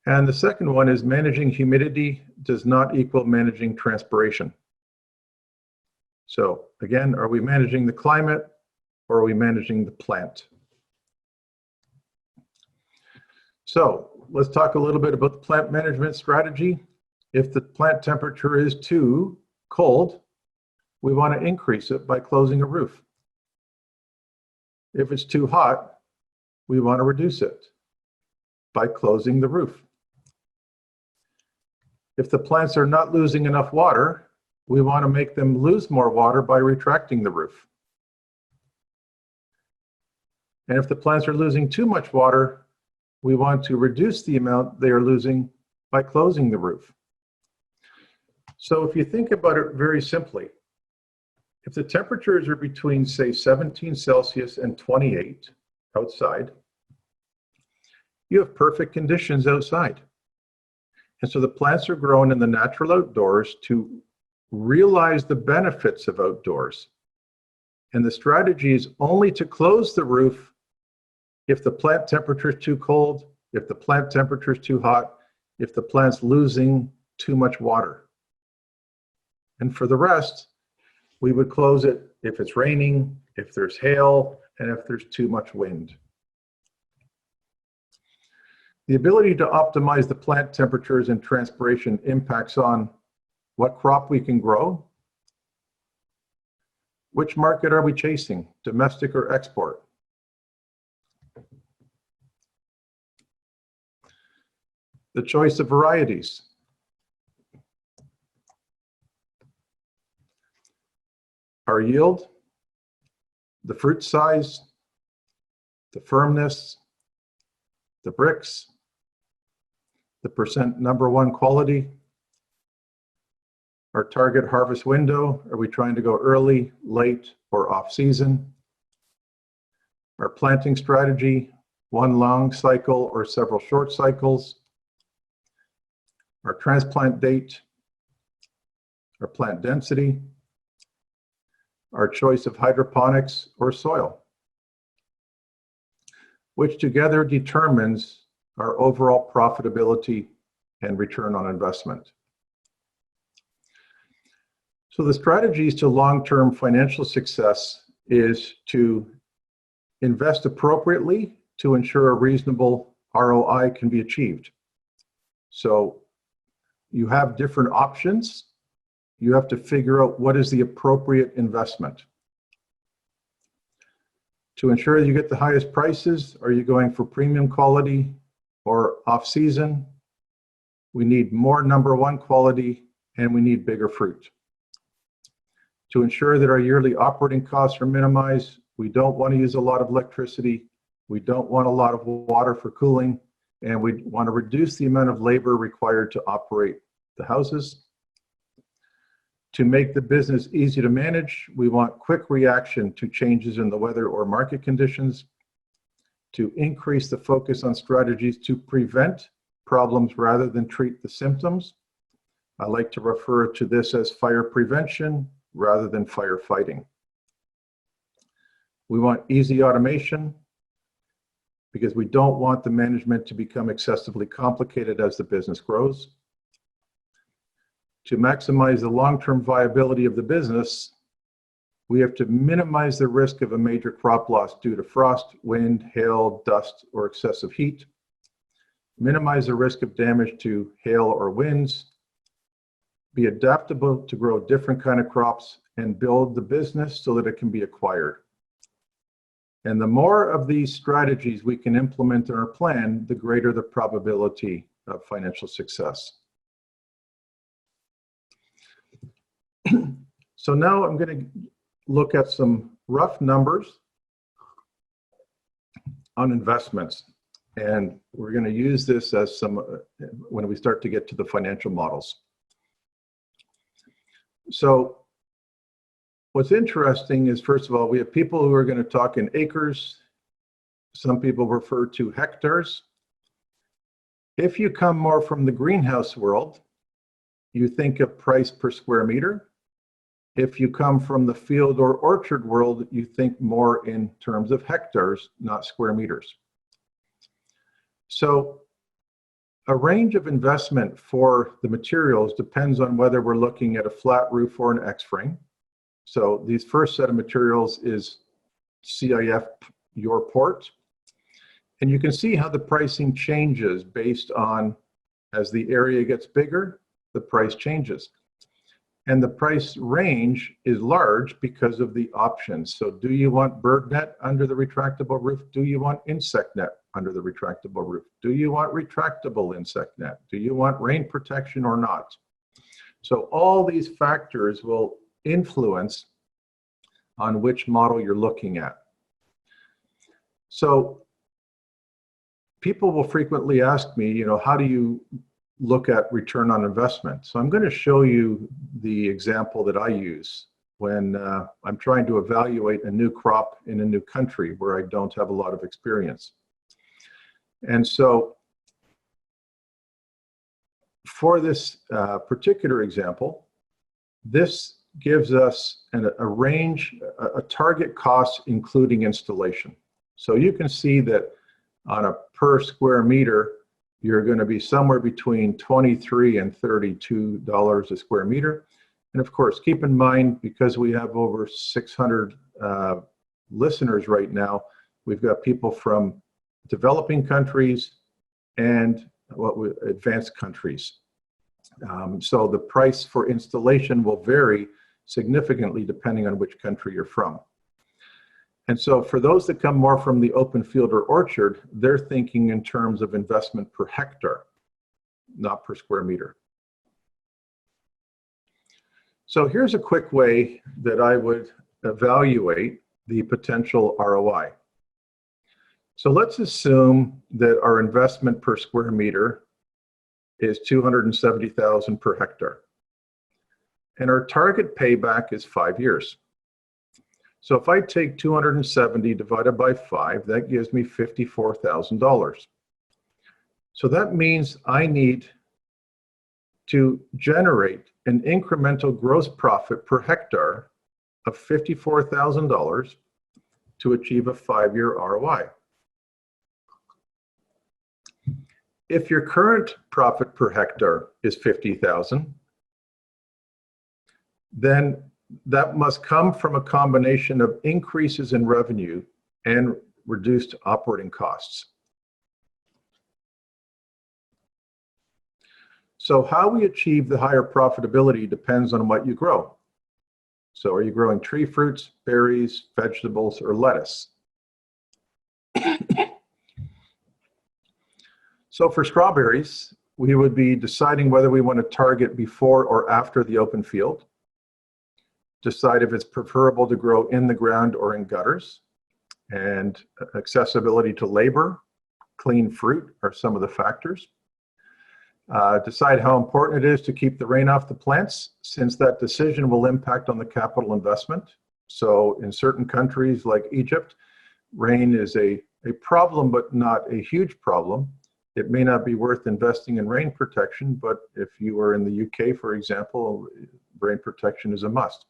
And the second one is managing humidity does not equal managing transpiration. So again, are we managing the climate or are we managing the plant? So let's talk a little bit about the plant management strategy. If the plant temperature is too cold, we want to increase it by closing a roof. If it's too hot, we want to reduce it by closing the roof. If the plants are not losing enough water, we want to make them lose more water by retracting the roof. And if the plants are losing too much water, we want to reduce the amount they are losing by closing the roof. So if you think about it very simply, if the temperatures are between, say, 17 Celsius and 28 outside, you have perfect conditions outside. And so the plants are grown in the natural outdoors to realize the benefits of outdoors. And the strategy is only to close the roof if the plant temperature is too cold, if the plant temperature is too hot, if the plant's losing too much water. And for the rest, we would close it if it's raining, if there's hail, and if there's too much wind. The ability to optimize the plant temperatures and transpiration impacts on what crop we can grow, which market are we chasing, domestic or export? The choice of varieties. Our yield, the fruit size, the firmness, the bricks, the percent number one quality, our target harvest window. Are we trying to go early, late, or off season? Our planting strategy, one long cycle or several short cycles. Our transplant date, our plant density, our choice of hydroponics or soil, which together determines our overall profitability and return on investment. So the strategies to long-term financial success is to invest appropriately to ensure a reasonable ROI can be achieved. So you have different options. You have to figure out what is the appropriate investment. To ensure you get the highest prices, are you going for premium quality or off-season? We need more number one quality and we need bigger fruit. To ensure that our yearly operating costs are minimized, we don't want to use a lot of electricity, we don't want a lot of water for cooling, and we want to reduce the amount of labor required to operate the houses. To make the business easy to manage, we want quick reaction to changes in the weather or market conditions. To increase the focus on strategies to prevent problems rather than treat the symptoms. I like to refer to this as fire prevention rather than firefighting. We want easy automation because we don't want the management to become excessively complicated as the business grows. To maximize the long-term viability of the business, we have to minimize the risk of a major crop loss due to frost, wind, hail, dust, or excessive heat. Minimize the risk of damage to hail or winds. Be adaptable to grow different kind of crops and build the business so that it can be acquired. And the more of these strategies we can implement in our plan, the greater the probability of financial success. So now I'm going to look at some rough numbers on investments. And we're going to use this as some, when we start to get to the financial models. So what's interesting is, first of all, we have people who are going to talk in acres. Some people refer to hectares. If you come more from the greenhouse world, you think of price per square meter. If you come from the field or orchard world, you think more in terms of hectares, not square meters. So a range of investment for the materials depends on whether we're looking at a flat roof or an X-frame. So these first set of materials is CIF your port. And you can see how the pricing changes based on, as the area gets bigger, the price changes. And the price range is large because of the options. So do you want bird net under the retractable roof? Do you want insect net under the retractable roof? Do you want retractable insect net? Do you want rain protection or not? So all these factors will influence on which model you're looking at. So people will frequently ask me, you know, how do you look at return on investment? So I'm going to show you the example that I use when I'm trying to evaluate a new crop in a new country where I don't have a lot of experience. And so for this particular example, this gives us a range, a target cost including installation. So you can see that on a per square meter, you're going to be somewhere between $23 and $32 a square meter. And of course, keep in mind, because we have over 600 listeners right now, we've got people from developing countries and advanced countries. So the price for installation will vary significantly depending on which country you're from. And so for those that come more from the open field or orchard, they're thinking in terms of investment per hectare, not per square meter. So here's a quick way that I would evaluate the potential ROI. So let's assume that our investment per square meter is $270,000 per hectare. And our target payback is 5 years. So if I take 270 divided by 5, that gives me $54,000. So that means I need to generate an incremental gross profit per hectare of $54,000 to achieve a 5-year ROI. If your current profit per hectare is $50,000, then that must come from a combination of increases in revenue and reduced operating costs. So how we achieve the higher profitability depends on what you grow. So are you growing tree fruits, berries, vegetables, or lettuce? So for strawberries, we would be deciding whether we want to target before or after the open field, decide if it's preferable to grow in the ground or in gutters, and accessibility to labor, clean fruit are some of the factors. Decide how important it is to keep the rain off the plants, since that decision will impact on the capital investment. So in certain countries like Egypt, rain is a problem, but not a huge problem. It may not be worth investing in rain protection, but if you are in the UK, for example, rain protection is a must.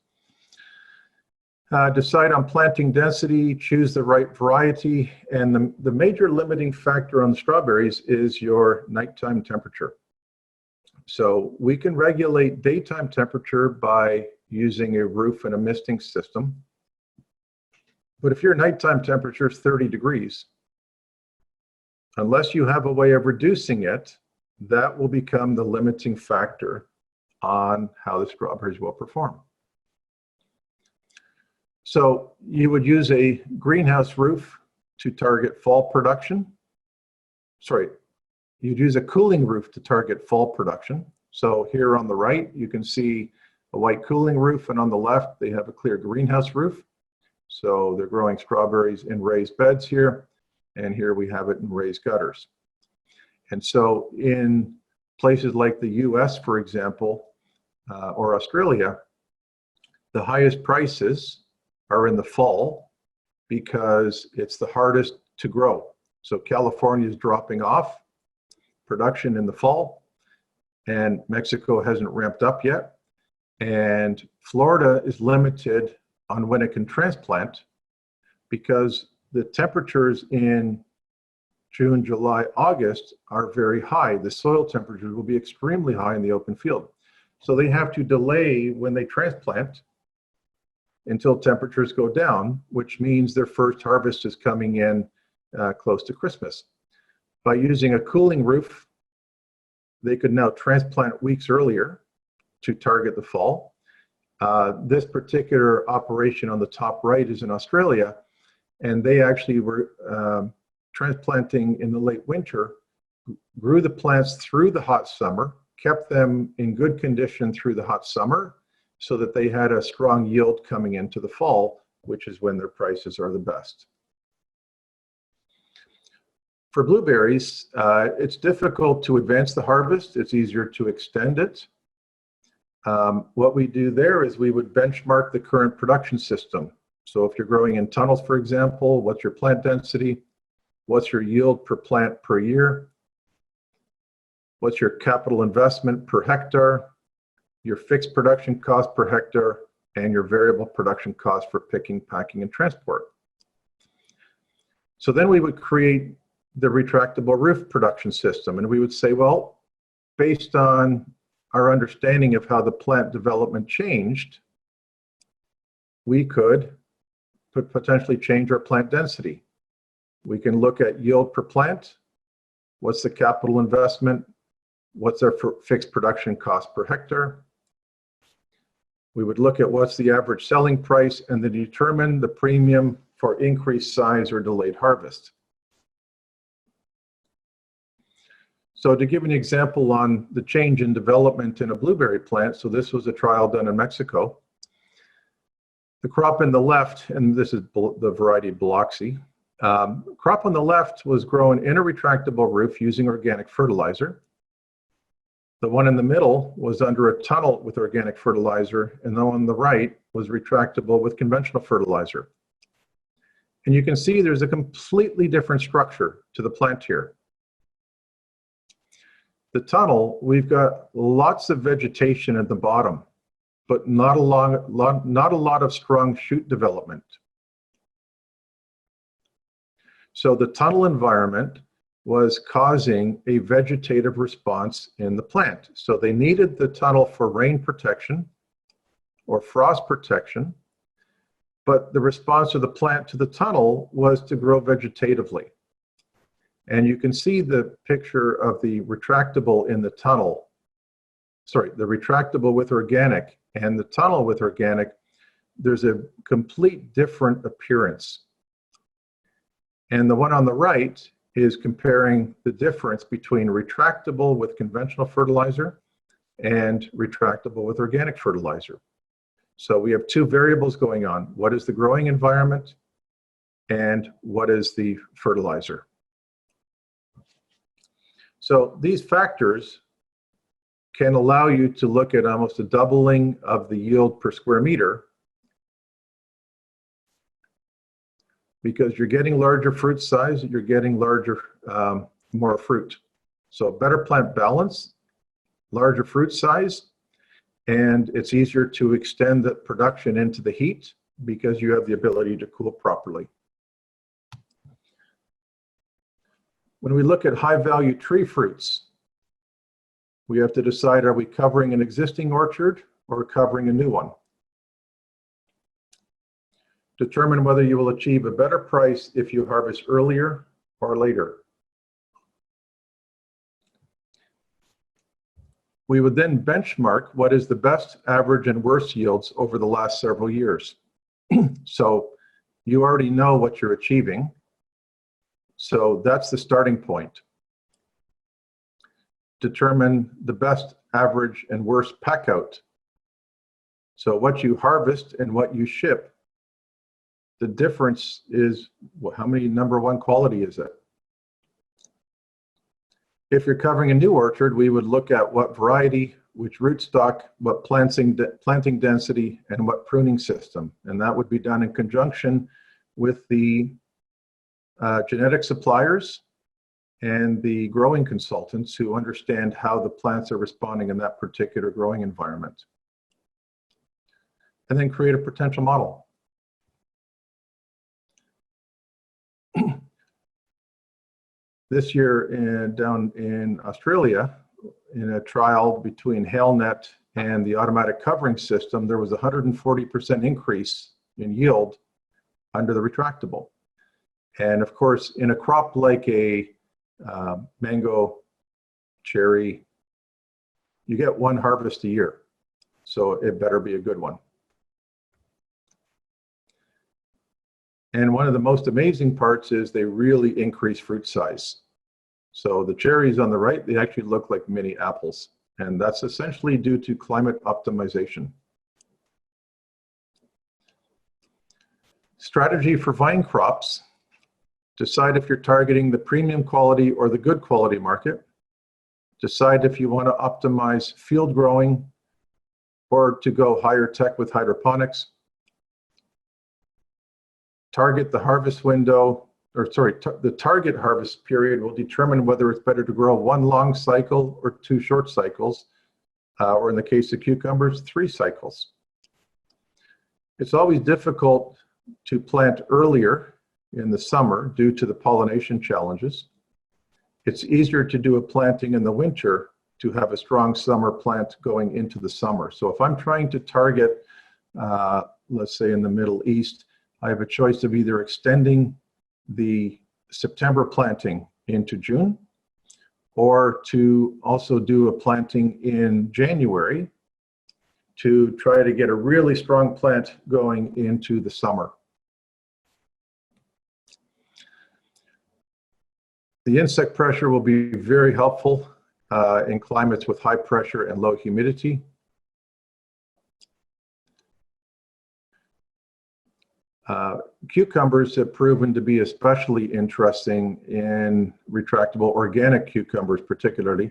Decide on planting density, choose the right variety, and the major limiting factor on strawberries is your nighttime temperature. So we can regulate daytime temperature by using a roof and a misting system. But if your nighttime temperature is 30 degrees, unless you have a way of reducing it, that will become the limiting factor on how the strawberries will perform. So you would use a greenhouse roof to target fall production. Sorry, you'd use a cooling roof to target fall production. So here on the right, you can see a white cooling roof, and on the left, they have a clear greenhouse roof. So they're growing strawberries in raised beds here, and here we have it in raised gutters. And so in places like the US, for example, or Australia, the highest prices are in the fall because it's the hardest to grow. So California is dropping off production in the fall, and Mexico hasn't ramped up yet. And Florida is limited on when it can transplant because the temperatures in June, July, August are very high. The soil temperatures will be extremely high in the open field. So they have to delay when they transplant until temperatures go down, which means their first harvest is coming in close to Christmas. By using a cooling roof, they could now transplant weeks earlier to target the fall. This particular operation on the top right is in Australia, and they actually were transplanting in the late winter, grew the plants through the hot summer, kept them in good condition through the hot summer so that they had a strong yield coming into the fall, which is when their prices are the best. For blueberries, it's difficult to advance the harvest. It's easier to extend it. What we do there is we would benchmark the current production system. So if you're growing in tunnels, for example, what's your plant density? What's your yield per plant per year? What's your capital investment per hectare? Your fixed production cost per hectare, and your variable production cost for picking, packing, and transport. So then we would create the retractable roof production system, and we would say, well, based on our understanding of how the plant development changed, we could potentially change our plant density. We can look at yield per plant. What's the capital investment? What's our fixed production cost per hectare? We would look at what's the average selling price and then determine the premium for increased size or delayed harvest. So to give an example on the change in development in a blueberry plant, so this was a trial done in Mexico. The crop in the left, and this is the variety Biloxi, crop on the left was grown in a retractable roof using organic fertilizer. The one in the middle was under a tunnel with organic fertilizer, and the one on the right was retractable with conventional fertilizer. And you can see there's a completely different structure to the plant here. The tunnel, we've got lots of vegetation at the bottom, but not a lot of strong shoot development. So the tunnel environment was causing a vegetative response in the plant. So they needed the tunnel for rain protection or frost protection, but the response of the plant to the tunnel was to grow vegetatively. And you can see the picture of the retractable in the tunnel, sorry, the retractable with organic and the tunnel with organic. There's a complete different appearance. And the one on the right is comparing the difference between retractable with conventional fertilizer and retractable with organic fertilizer. So we have two variables going on. What is the growing environment and what is the fertilizer? So these factors can allow you to look at almost a doubling of the yield per square meter because you're getting larger fruit size, you're getting larger, more fruit. So better plant balance, larger fruit size, and it's easier to extend the production into the heat because you have the ability to cool properly. When we look at high-value tree fruits, we have to decide, are we covering an existing orchard or covering a new one? Determine whether you will achieve a better price if you harvest earlier or later. We would then benchmark what is the best, average, and worst yields over the last several years. So you already know what you're achieving. So that's the starting point. Determine the best, average, and worst pack out. So what you harvest and what you ship. The difference is, well, how many number one quality is it? If you're covering a new orchard, we would look at what variety, which rootstock, what planting density, and what pruning system. And that would be done in conjunction with the genetic suppliers and the growing consultants who understand how the plants are responding in that particular growing environment. And then create a potential model. This year down in Australia, in a trial between HailNet and the automatic covering system, there was a 140% increase in yield under the retractable. And of course, in a crop like a mango, cherry, you get one harvest a year. So it better be a good one. And one of the most amazing parts is they really increase fruit size. So the cherries on the right, they actually look like mini apples. And that's essentially due to climate optimization. Strategy for vine crops. Decide if you're targeting the premium quality or the good quality market. Decide if you want to optimize field growing or to go higher tech with hydroponics. Target the harvest window, the target harvest period will determine whether it's better to grow one long cycle or two short cycles, or in the case of cucumbers, 3 cycles. It's always difficult to plant earlier in the summer due to the pollination challenges. It's easier to do a planting in the winter to have a strong summer plant going into the summer. So if I'm trying to target, let's say in the Middle East, I have a choice of either extending the September planting into June, or to also do a planting in January to try to get a really strong plant going into the summer. The insect pressure will be very helpful in climates with high pressure and low humidity. Cucumbers have proven to be especially interesting in retractable organic cucumbers, particularly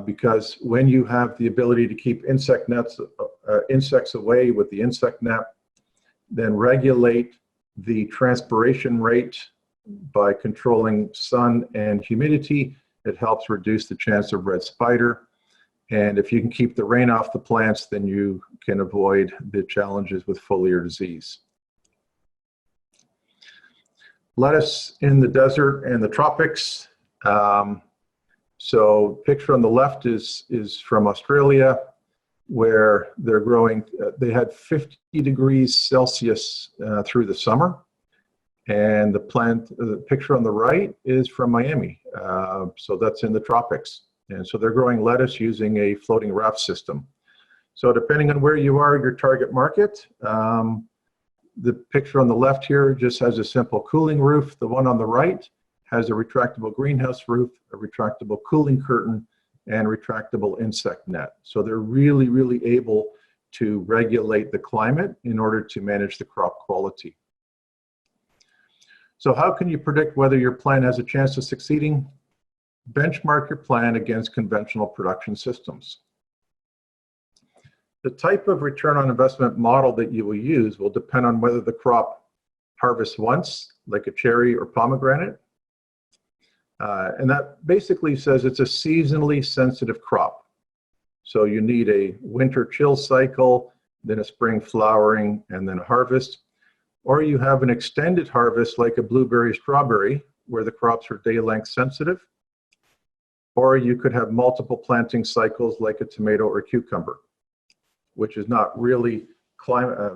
because when you have the ability to keep insects away with the insect net, then regulate the transpiration rate by controlling sun and humidity, it helps reduce the chance of red spider. And if you can keep the rain off the plants, then you can avoid the challenges with foliar disease. Lettuce in the desert and the tropics. So picture on the left is from Australia, where they're growing, they had 50 degrees Celsius through the summer. And the picture on the right is from Miami. So that's in the tropics. And so they're growing lettuce using a floating raft system. So depending on where you are, your target market, the picture on the left here just has a simple cooling roof. The one on the right has a retractable greenhouse roof, a retractable cooling curtain, and retractable insect net. So they're really, really able to regulate the climate in order to manage the crop quality. So how can you predict whether your plan has a chance of succeeding? Benchmark your plan against conventional production systems. The type of return on investment model that you will use will depend on whether the crop harvests once, like a cherry or pomegranate. And that basically says it's a seasonally sensitive crop. So you need a winter chill cycle, then a spring flowering, and then a harvest. Or you have an extended harvest like a blueberry, strawberry, where the crops are day length sensitive. Or you could have multiple planting cycles like a tomato or cucumber, which is not really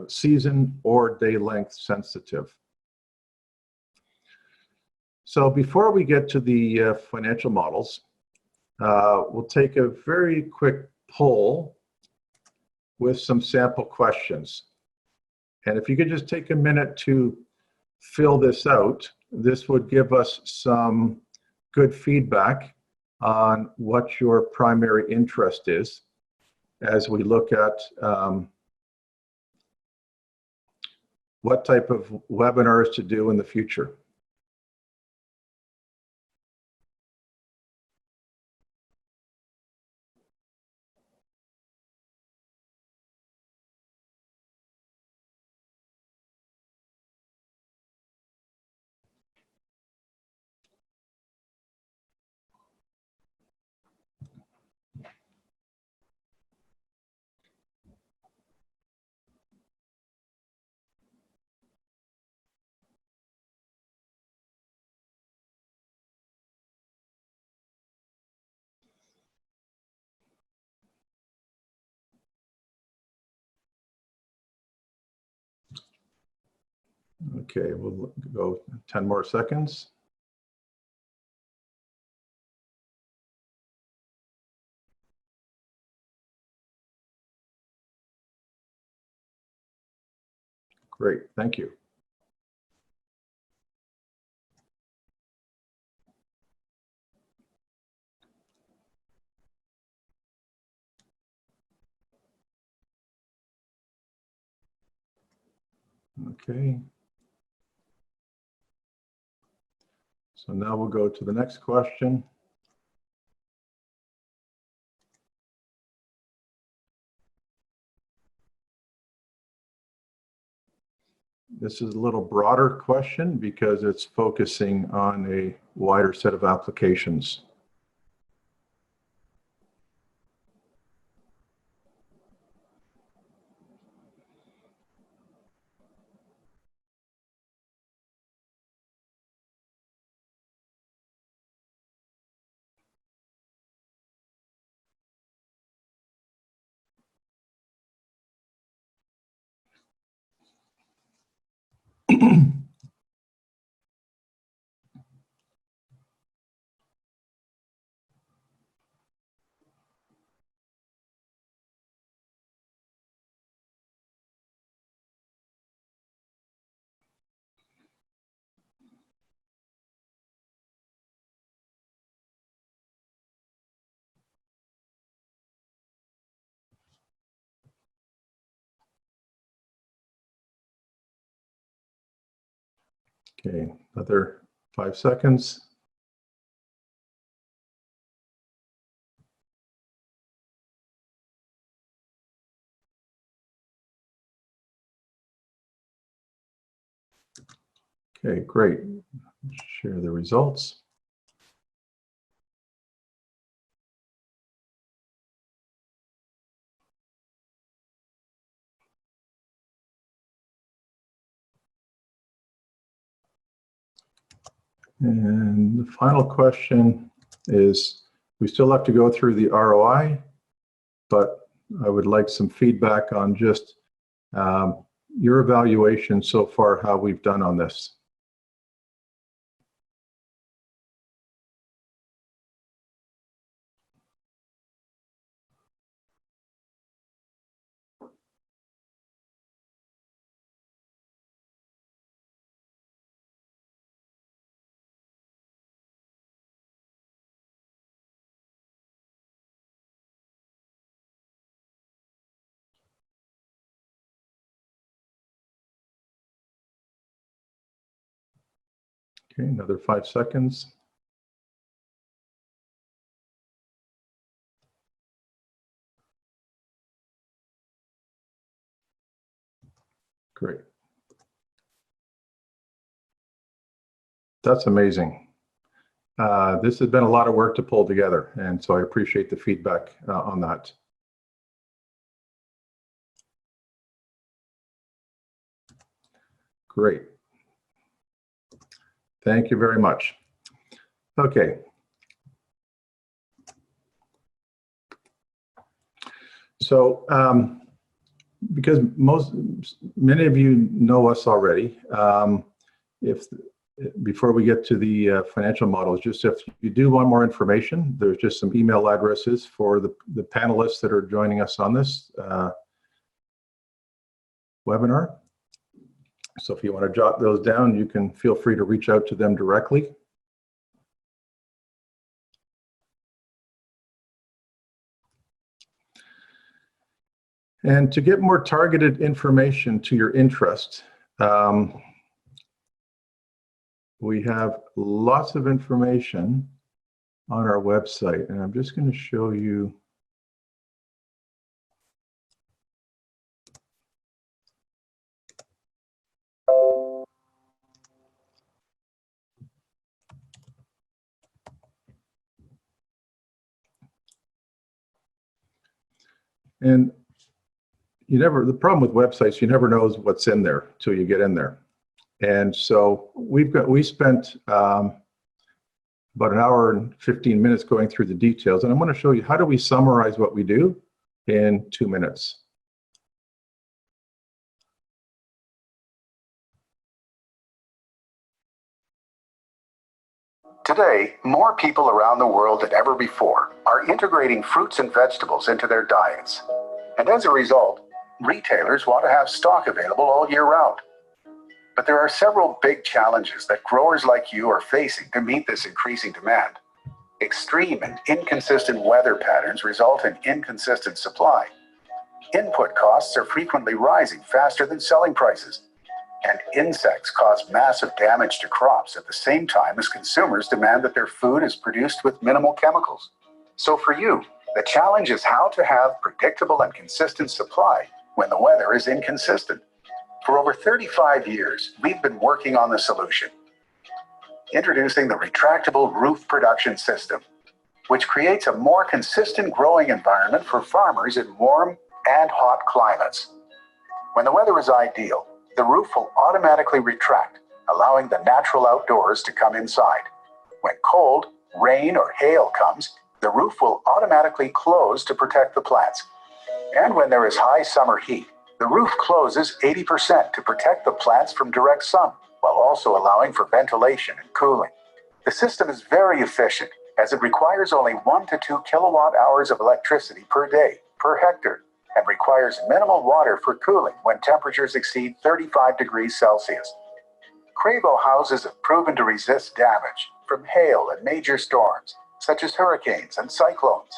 season or day length sensitive. So before we get to the financial models, we'll take a very quick poll with some sample questions. And if you could just take a minute to fill this out, this would give us some good feedback on what your primary interest is as we look at what type of webinars to do in the future. Okay, we'll go 10 more seconds. Great, thank you. Okay. So now we'll go to the next question. This is a little broader question because it's focusing on a wider set of applications. Okay, another 5 seconds. Okay, great. Share the results. And the final question is, we still have to go through the ROI, but I would like some feedback on just your evaluation so far, how we've done on this. Okay, another 5 seconds. Great. That's amazing. This has been a lot of work to pull together, and so I appreciate the feedback on that. Great. Thank you very much. Okay. So, because many of you know us already, before we get to the financial models, just if you do want more information, there's just some email addresses for the panelists that are joining us on this webinar. So if you want to jot those down, you can feel free to reach out to them directly. And to get more targeted information to your interest, we have lots of information on our website, and I'm just going to show you. And the problem with websites, you never know what's in there till you get in there. And so we spent about an hour and 15 minutes going through the details, and I'm going to show you how do we summarize what we do in 2 minutes. Today, more people around the world than ever before are integrating fruits and vegetables into their diets. And as a result, retailers want to have stock available all year round. But there are several big challenges that growers like you are facing to meet this increasing demand. Extreme and inconsistent weather patterns result in inconsistent supply. Input costs are frequently rising faster than selling prices. And insects cause massive damage to crops at the same time as consumers demand that their food is produced with minimal chemicals. So for you, the challenge is how to have predictable and consistent supply when the weather is inconsistent. For over 35 years, we've been working on the solution. Introducing the retractable roof production system, which creates a more consistent growing environment for farmers in warm and hot climates. When the weather is ideal, the roof will automatically retract, allowing the natural outdoors to come inside. When cold, rain, or hail comes, the roof will automatically close to protect the plants. And when there is high summer heat, the roof closes 80% to protect the plants from direct sun, while also allowing for ventilation and cooling. The system is very efficient, as it requires only 1 to 2 kilowatt hours of electricity per day, per hectare, and requires minimal water for cooling when temperatures exceed 35 degrees Celsius. Cravo houses have proven to resist damage from hail and major storms, such as hurricanes and cyclones.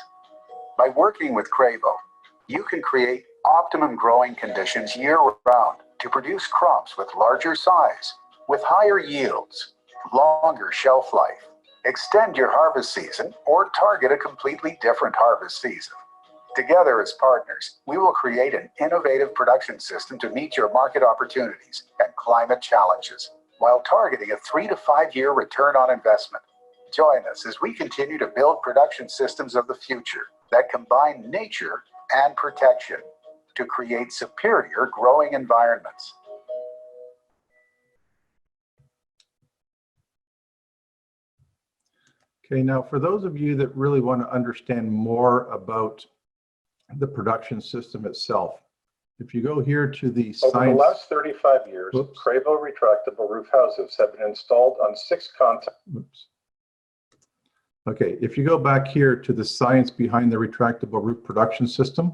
By working with Cravo, you can create optimum growing conditions year-round to produce crops with larger size, with higher yields, longer shelf life, extend your harvest season, or target a completely different harvest season. Together as partners, we will create an innovative production system to meet your market opportunities and climate challenges, while targeting a 3 to 5 year return on investment. Join us as we continue to build production systems of the future that combine nature and protection to create superior growing environments. Okay, now for those of you that really want to understand more about the production system itself, if you go here to the science... Over the last 35 years, Cravo retractable roof houses have been installed on 6 continents. Okay, if you go back here to the science behind the retractable roof production system,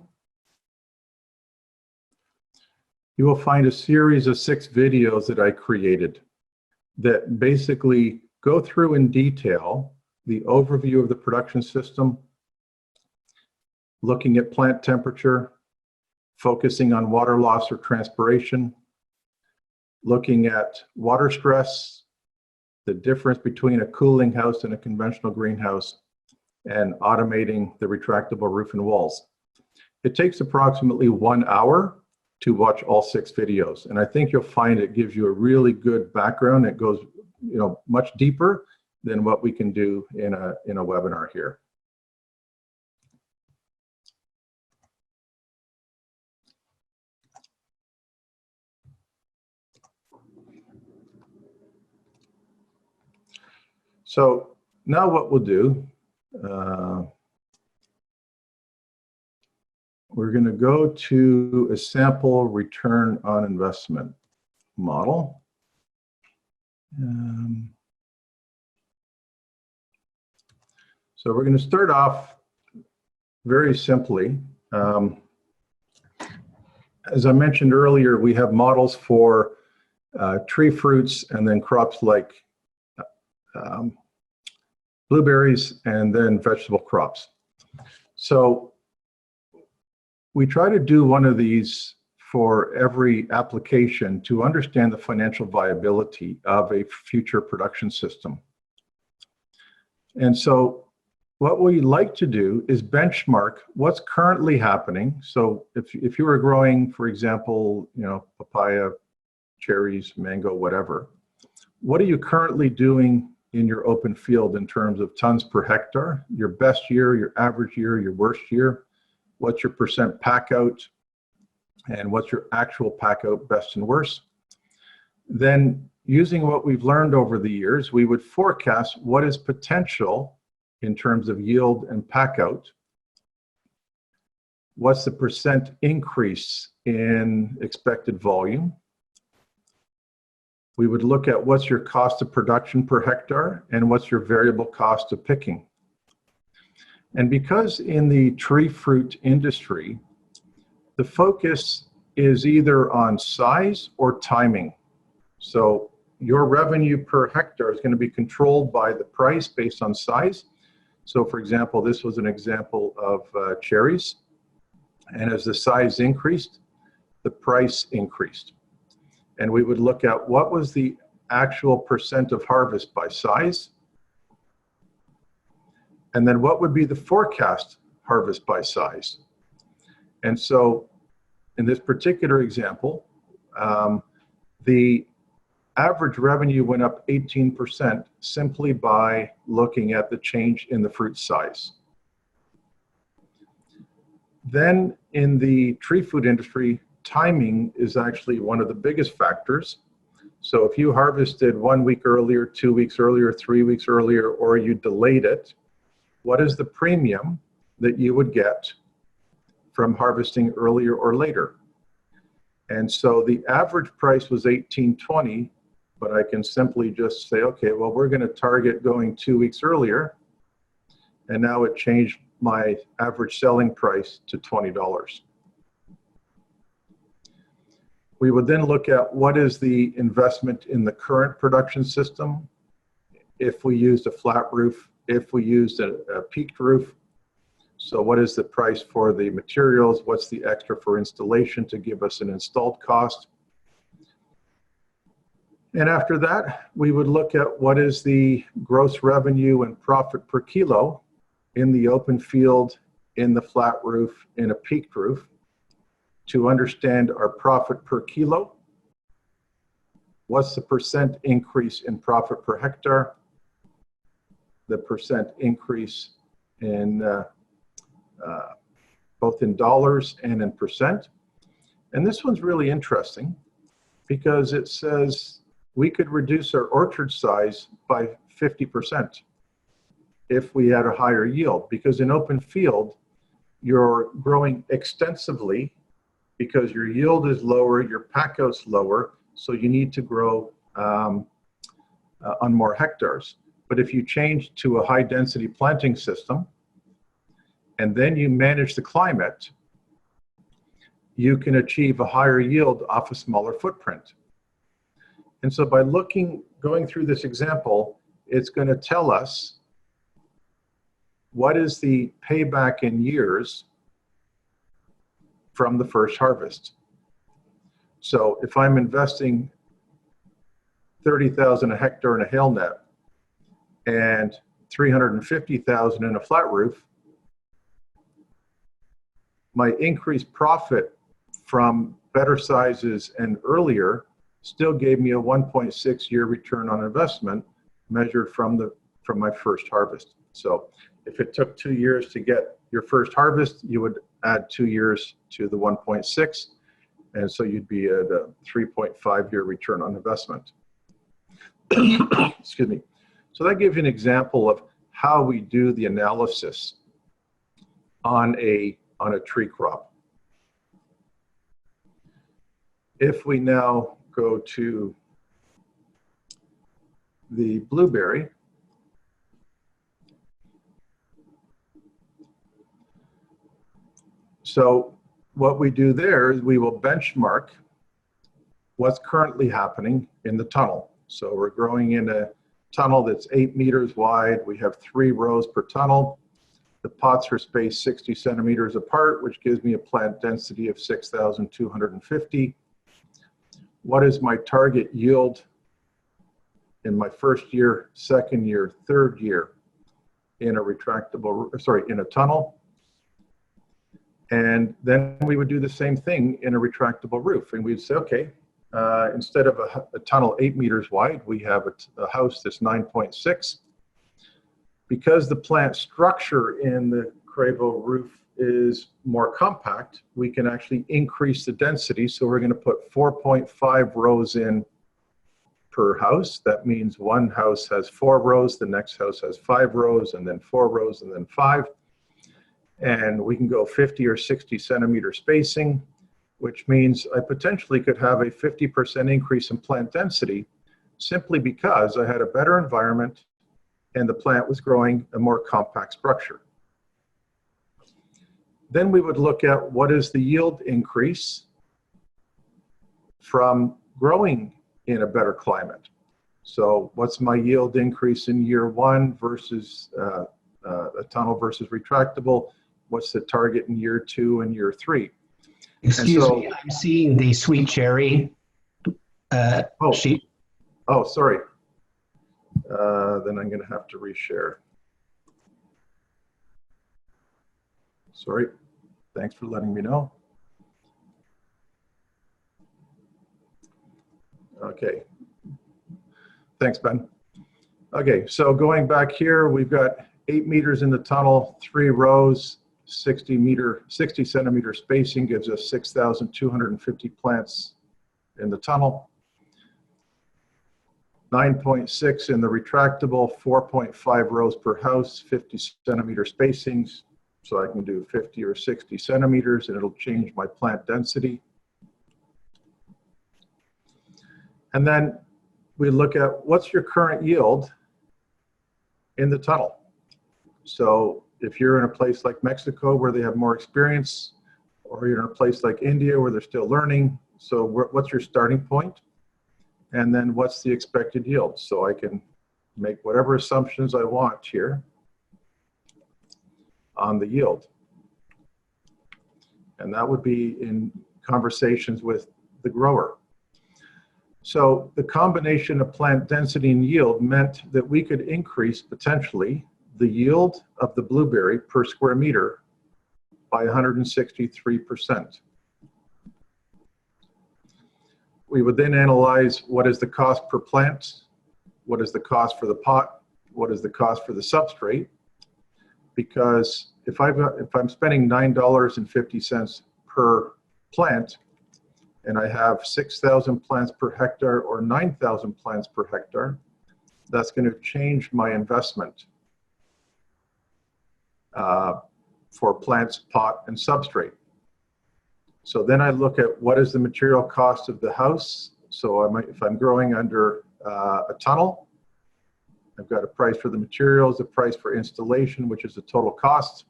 you will find a series of 6 videos that I created that basically go through in detail the overview of the production system, looking at plant temperature, focusing on water loss or transpiration, looking at water stress, the difference between a cooling house and a conventional greenhouse, and automating the retractable roof and walls. It takes approximately 1 hour to watch all 6 videos, and I think you'll find it gives you a really good background. It goes, much deeper than what we can do in a webinar here. So now what we'll do, we're going to go to a sample return on investment model. So we're going to start off very simply. As I mentioned earlier, we have models for tree fruits and then crops like blueberries and then vegetable crops. So we try to do one of these for every application to understand the financial viability of a future production system. And so what we like to do is benchmark what's currently happening. So if you were growing, for example, papaya, cherries, mango, whatever, what are you currently doing in your open field in terms of tons per hectare, your best year, your average year, your worst year, what's your percent pack out, and what's your actual pack out best and worst. Then using what we've learned over the years, we would forecast what is potential in terms of yield and pack out. What's the percent increase in expected volume? We would look at what's your cost of production per hectare and what's your variable cost of picking. And because in the tree fruit industry, the focus is either on size or timing. So your revenue per hectare is going to be controlled by the price based on size. So for example, this was an example of cherries. And as the size increased, the price increased. And we would look at what was the actual percent of harvest by size, and then what would be the forecast harvest by size. And so in this particular example, the average revenue went up 18% simply by looking at the change in the fruit size. Then in the tree food industry, timing is actually one of the biggest factors. So if you harvested 1 week earlier, 2 weeks earlier, 3 weeks earlier, or you delayed it, what is the premium that you would get from harvesting earlier or later? And so the average price was $18.20, but I can simply just say, okay, well, we're going to target going 2 weeks earlier. And now it changed my average selling price to $20. We would then look at what is the investment in the current production system. If we used a flat roof, if we used a peaked roof. So what is the price for the materials? What's the extra for installation to give us an installed cost? And after that, we would look at what is the gross revenue and profit per kilo in the open field, in the flat roof, in a peaked roof, to understand our profit per kilo. What's the percent increase in profit per hectare? The percent increase in both in dollars and in percent. And this one's really interesting because it says we could reduce our orchard size by 50% if we had a higher yield, because in open field, you're growing extensively because your yield is lower, your pack out's lower, so you need to grow on more hectares. But if you change to a high density planting system, and then you manage the climate, you can achieve a higher yield off a smaller footprint. And so by going through this example, it's going to tell us what is the payback in years from the first harvest. So if I'm investing 30,000 a hectare in a hail net and 350,000 in a flat roof, my increased profit from better sizes and earlier still gave me a 1.6 year return on investment measured from my first harvest. So if it took 2 years to get your first harvest, you would add 2 years to the 1.6, and so you'd be at a 3.5 year return on investment. Excuse me. So that gives you an example of how we do the analysis on a tree crop. If we now go to the blueberry, so what we do there is we will benchmark what's currently happening in the tunnel. So we're growing in a tunnel that's 8 meters wide. We have 3 rows per tunnel. The pots are spaced 60 centimeters apart, which gives me a plant density of 6,250. What is my target yield in my first year, second year, third year in a tunnel? And then we would do the same thing in a retractable roof. And we'd say, okay, instead of a tunnel 8 meters wide, we have a house that's 9.6. Because the plant structure in the Cravo roof is more compact, we can actually increase the density. So we're going to put 4.5 rows in per house. That means one house has 4 rows, the next house has 5 rows, and then 4 rows, and then 5. And we can go 50 or 60 centimeter spacing, which means I potentially could have a 50% increase in plant density simply because I had a better environment and the plant was growing a more compact structure. Then we would look at what is the yield increase from growing in a better climate. So what's my yield increase in year 1 versus a tunnel versus retractable? What's the target in year 2 and year 3? Excuse me, I'm seeing the sweet cherry. Oh. sheet. Oh, sorry. Then I'm going to have to reshare. Sorry. Thanks for letting me know. Okay. Thanks, Ben. Okay, so going back here, we've got 8 meters in the tunnel, 3 rows, 60 centimeter spacing gives us 6,250 plants in the tunnel. 9.6 in the retractable, 4.5 rows per house, 50 centimeter spacings. So I can do 50 or 60 centimeters and it'll change my plant density. And then we look at what's your current yield in the tunnel. So if you're in a place like Mexico where they have more experience, or you're in a place like India where they're still learning, so what's your starting point? And then what's the expected yield? So I can make whatever assumptions I want here on the yield. And that would be in conversations with the grower. So the combination of plant density and yield meant that we could increase potentially the yield of the blueberry per square meter by 163%. We would then analyze what is the cost per plant, what is the cost for the pot, what is the cost for the substrate, because if I'm spending $9.50 per plant and I have 6,000 plants per hectare or 9,000 plants per hectare, that's going to change my investment for plants, pot, and substrate. So then I look at what is the material cost of the house. So if I'm growing under a tunnel, I've got a price for the materials, a price for installation, which is the total cost.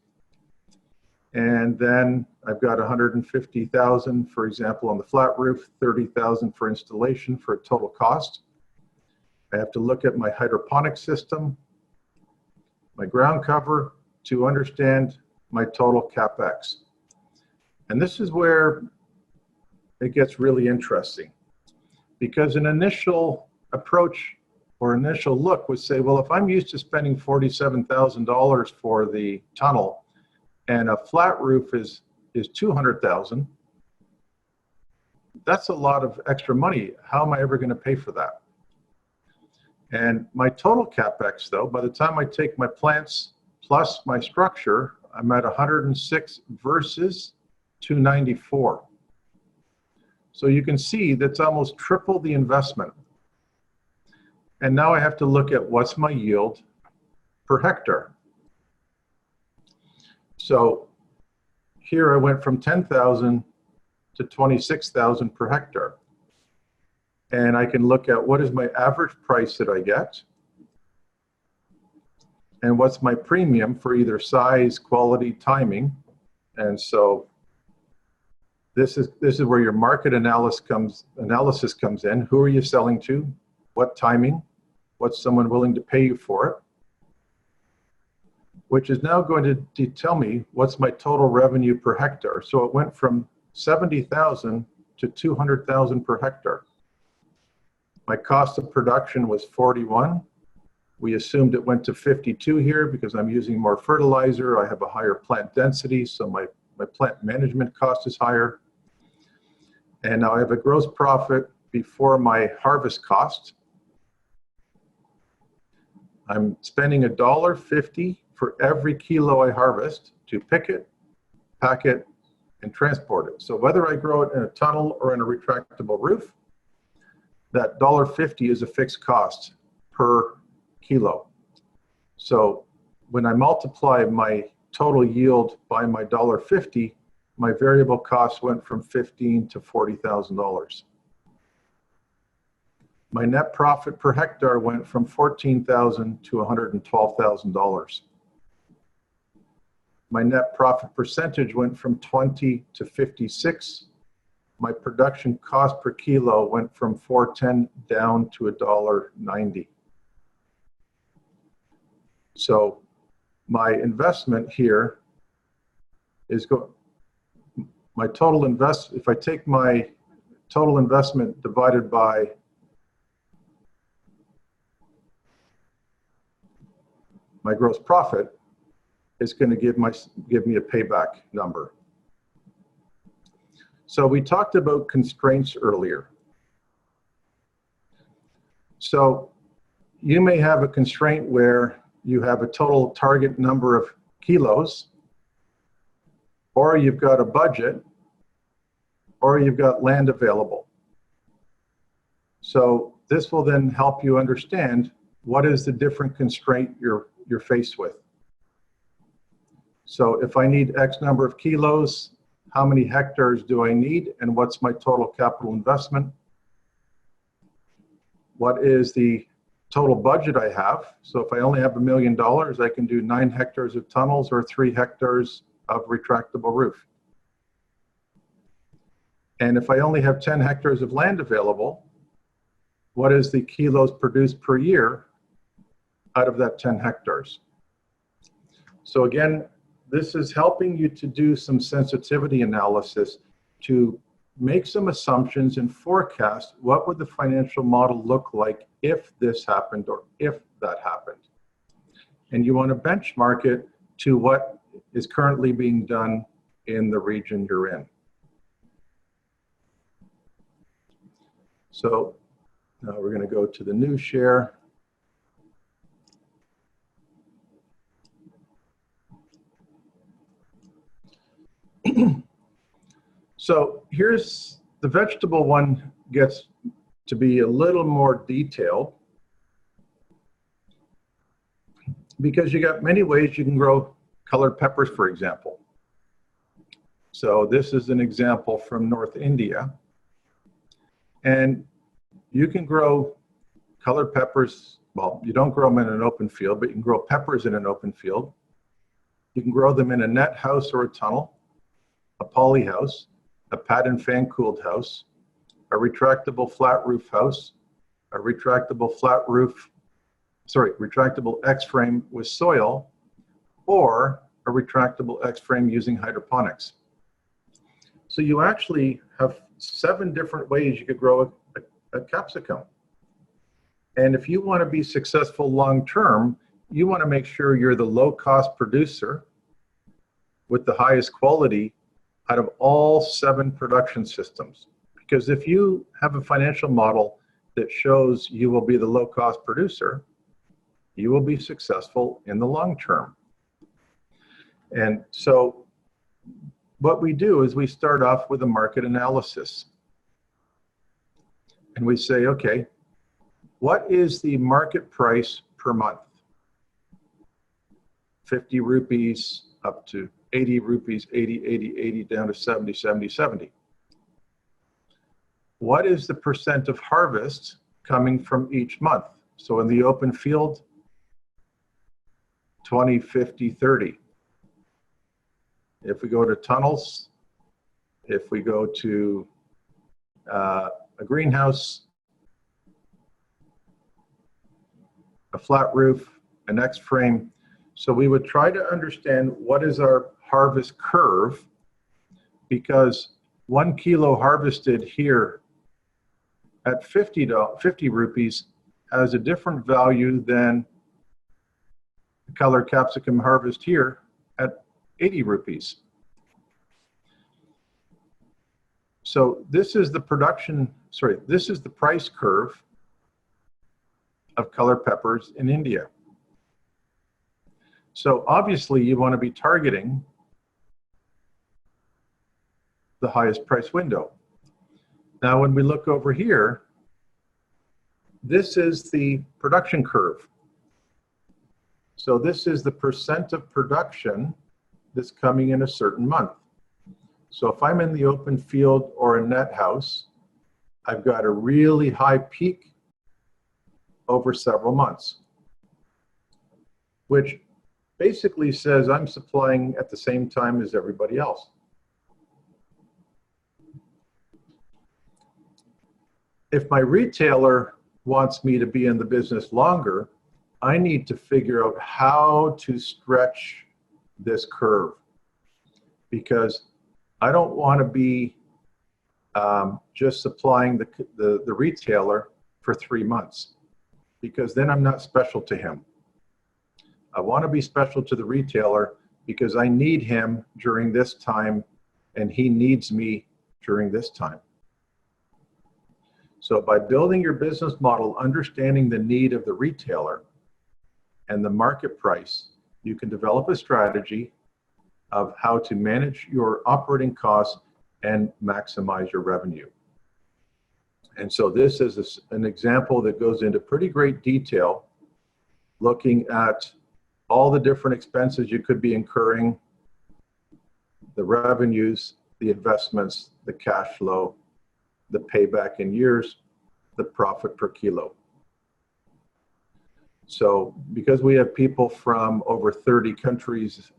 And then I've got 150,000, for example, on the flat roof, 30,000 for installation for a total cost. I have to look at my hydroponic system, my ground cover, to understand my total CapEx. And this is where it gets really interesting, because an initial approach or initial look would say, well, if I'm used to spending $47,000 for the tunnel and a flat roof is $200,000, that's a lot of extra money. How am I ever going to pay for that? And my total CapEx, though, by the time I take my plants plus my structure, I'm at 106 versus 294. So you can see that's almost triple the investment. And now I have to look at what's my yield per hectare. So here I went from 10,000 to 26,000 per hectare. And I can look at what is my average price that I get and what's my premium for either size, quality, timing. And so this is where your market analysis comes in. Who are you selling to? What timing? What's someone willing to pay you for it? Which is now going to tell me what's my total revenue per hectare. So it went from 70,000 to 200,000 per hectare. My cost of production was 41. We assumed it went to 52 here because I'm using more fertilizer. I have a higher plant density, so my plant management cost is higher. And now I have a gross profit before my harvest cost. I'm spending $1.50 for every kilo I harvest to pick it, pack it, and transport it. So whether I grow it in a tunnel or in a retractable roof, that $1.50 is a fixed cost per kilo. So when I multiply my total yield by my $1.50, my variable cost went from $15,000 to $40,000. My net profit per hectare went from $14,000 to $112,000. My net profit percentage went from 20 to 56. My production cost per kilo went from $4.10 down to $1.90. So my investment here is my total if I take my total investment divided by my gross profit is going to give me a payback number. So we talked about constraints earlier. So you may have a constraint where you have a total target number of kilos, or you've got a budget, or you've got land available. So this will then help you understand what is the different constraint you're faced with. So if I need X number of kilos, how many hectares do I need, and what's my total capital investment? What is the total budget I have? So if I only have $1 million, I can do 9 hectares of tunnels or 3 hectares of retractable roof. And if I only have 10 hectares of land available, what is the kilos produced per year out of that 10 hectares? So again, this is helping you to do some sensitivity analysis to make some assumptions and forecast what would the financial model look like if this happened or if that happened. And you want to benchmark it to what is currently being done in the region you're in. So now we're going to go to the new share. So here's the vegetable one, gets to be a little more detailed because you got many ways you can grow colored peppers, for example. So this is an example from North India. And you can grow colored peppers. Well, you don't grow them in an open field, but you can grow peppers in an open field. You can grow them in a net house or a tunnel, a poly house, a pad and fan cooled house, a retractable flat roof house, a retractable retractable X-frame with soil, or a retractable X-frame using hydroponics. So you actually have 7 different ways you could grow a capsicum. And if you want to be successful long-term, you want to make sure you're the low-cost producer with the highest quality out of all 7 production systems. Because if you have a financial model that shows you will be the low-cost producer, you will be successful in the long term. And so what we do is we start off with a market analysis. And we say, okay, what is the market price per month? 50 rupees up to 80 rupees, 80, 80, 80, down to 70, 70, 70. What is the percent of harvest coming from each month? So in the open field, 20, 50, 30. If we go to tunnels, if we go to a greenhouse, a flat roof, an X-frame. So we would try to understand what is our harvest curve, because 1 kilo harvested here at 50 rupees has a different value than the colored capsicum harvest here at 80 rupees. So this is the this is the price curve of colored peppers in India. So obviously you want to be targeting the highest price window. Now when we look over here, this is the production curve. So this is the percent of production that's coming in a certain month. So if I'm in the open field or a net house, I've got a really high peak over several months, which basically says I'm supplying at the same time as everybody else. If my retailer wants me to be in the business longer, I need to figure out how to stretch this curve, because I don't want to be just supplying the retailer for 3 months, because then I'm not special to him. I want to be special to the retailer because I need him during this time and he needs me during this time. So by building your business model, understanding the need of the retailer and the market price, you can develop a strategy of how to manage your operating costs and maximize your revenue. And so this is an example that goes into pretty great detail, looking at all the different expenses you could be incurring, the revenues, the investments, the cash flow, the payback in years, the profit per kilo. So because we have people from over 30 countries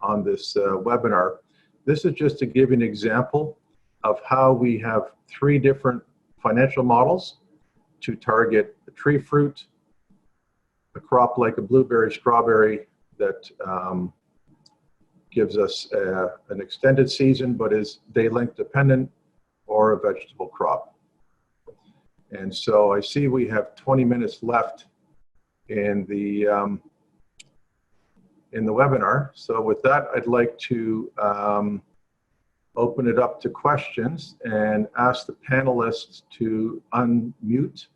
on this webinar, this is just to give you an example of how we have 3 different financial models to target the tree fruit, a crop like a blueberry, strawberry that gives us an extended season but is day length dependent, or a vegetable crop. And so I see we have 20 minutes left in the webinar. So with that, I'd like to open it up to questions and ask the panelists to unmute.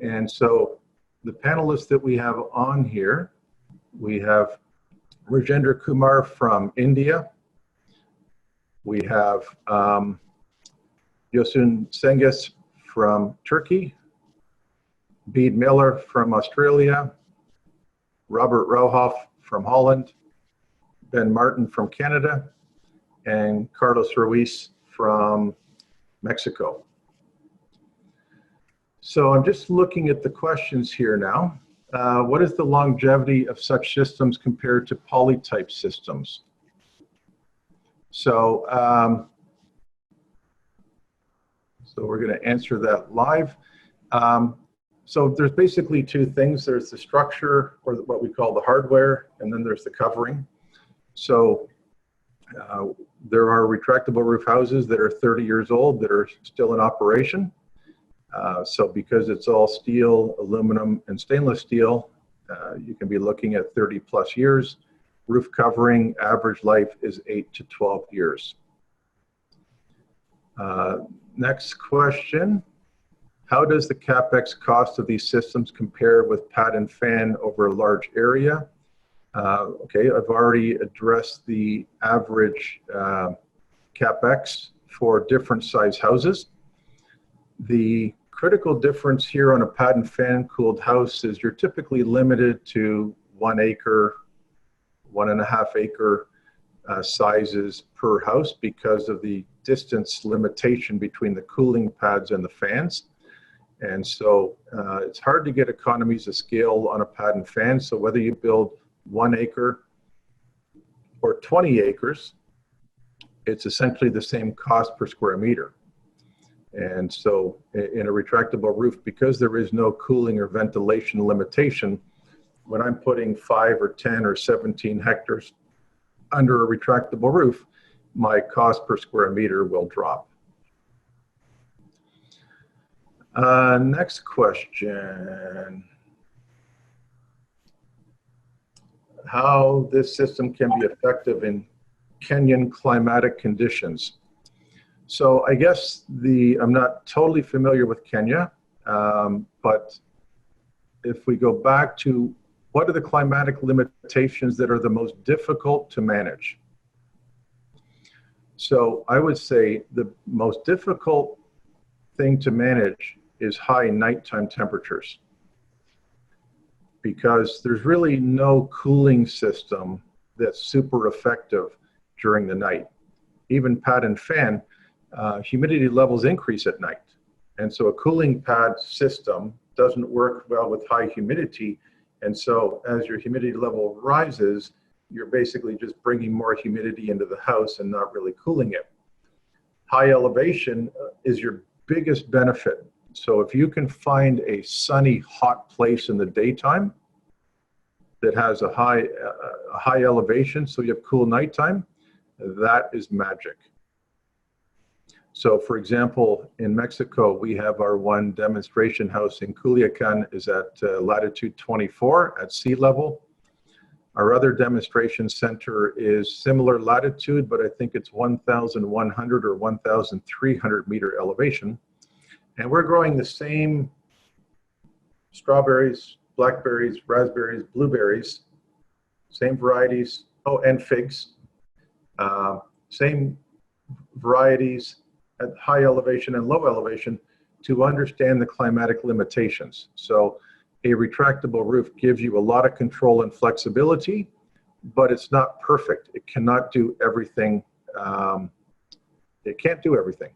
And so the panelists that we have on here, we have Rajendra Kumar from India. We have Yosun Cengiz from Turkey, Bede Miller from Australia, Robert Rauhoff from Holland, Ben Martin from Canada, and Carlos Ruiz from Mexico. So I'm just looking at the questions here now. What is the longevity of such systems compared to polytype systems? So, we're going to answer that live. So there's basically 2 things. There's the structure, or what we call the hardware, and then there's the covering. So there are retractable roof houses that are 30 years old that are still in operation. So because it's all steel, aluminum, and stainless steel, you can be looking at 30 plus years. Roof covering average life is 8 to 12 years. Next question. How does the CapEx cost of these systems compare with pad and fan over a large area? Okay, I've already addressed the average CapEx for different size houses. The critical difference here on a pad and fan cooled house is you're typically limited to 1 acre, 1.5 acre sizes per house because of the distance limitation between the cooling pads and the fans. And so it's hard to get economies of scale on a pad and fan. So whether you build 1 acre or 20 acres, it's essentially the same cost per square meter. And so in a retractable roof, because there is no cooling or ventilation limitation, when I'm putting 5 or 10 or 17 hectares under a retractable roof, my cost per square meter will drop. Next question. How this system can be effective in Kenyan climatic conditions. So I guess I'm not totally familiar with Kenya, but if we go back to what are the climatic limitations that are the most difficult to manage? So I would say the most difficult thing to manage is high nighttime temperatures, because there's really no cooling system that's super effective during the night. Even pad and fan, humidity levels increase at night. And so a cooling pad system doesn't work well with high humidity. And so as your humidity level rises, you're basically just bringing more humidity into the house and not really cooling it. High elevation is your biggest benefit. So if you can find a sunny, hot place in the daytime that has a high elevation, so you have cool nighttime, that is magic. So for example, in Mexico, we have our one demonstration house in Culiacan is at latitude 24 at sea level. Our other demonstration center is similar latitude, but I think it's 1,100 or 1,300 meter elevation. And we're growing the same strawberries, blackberries, raspberries, blueberries, same varieties, oh, and figs, same varieties at high elevation and low elevation to understand the climatic limitations. So a retractable roof gives you a lot of control and flexibility, but it's not perfect. It cannot do everything. It can't do everything.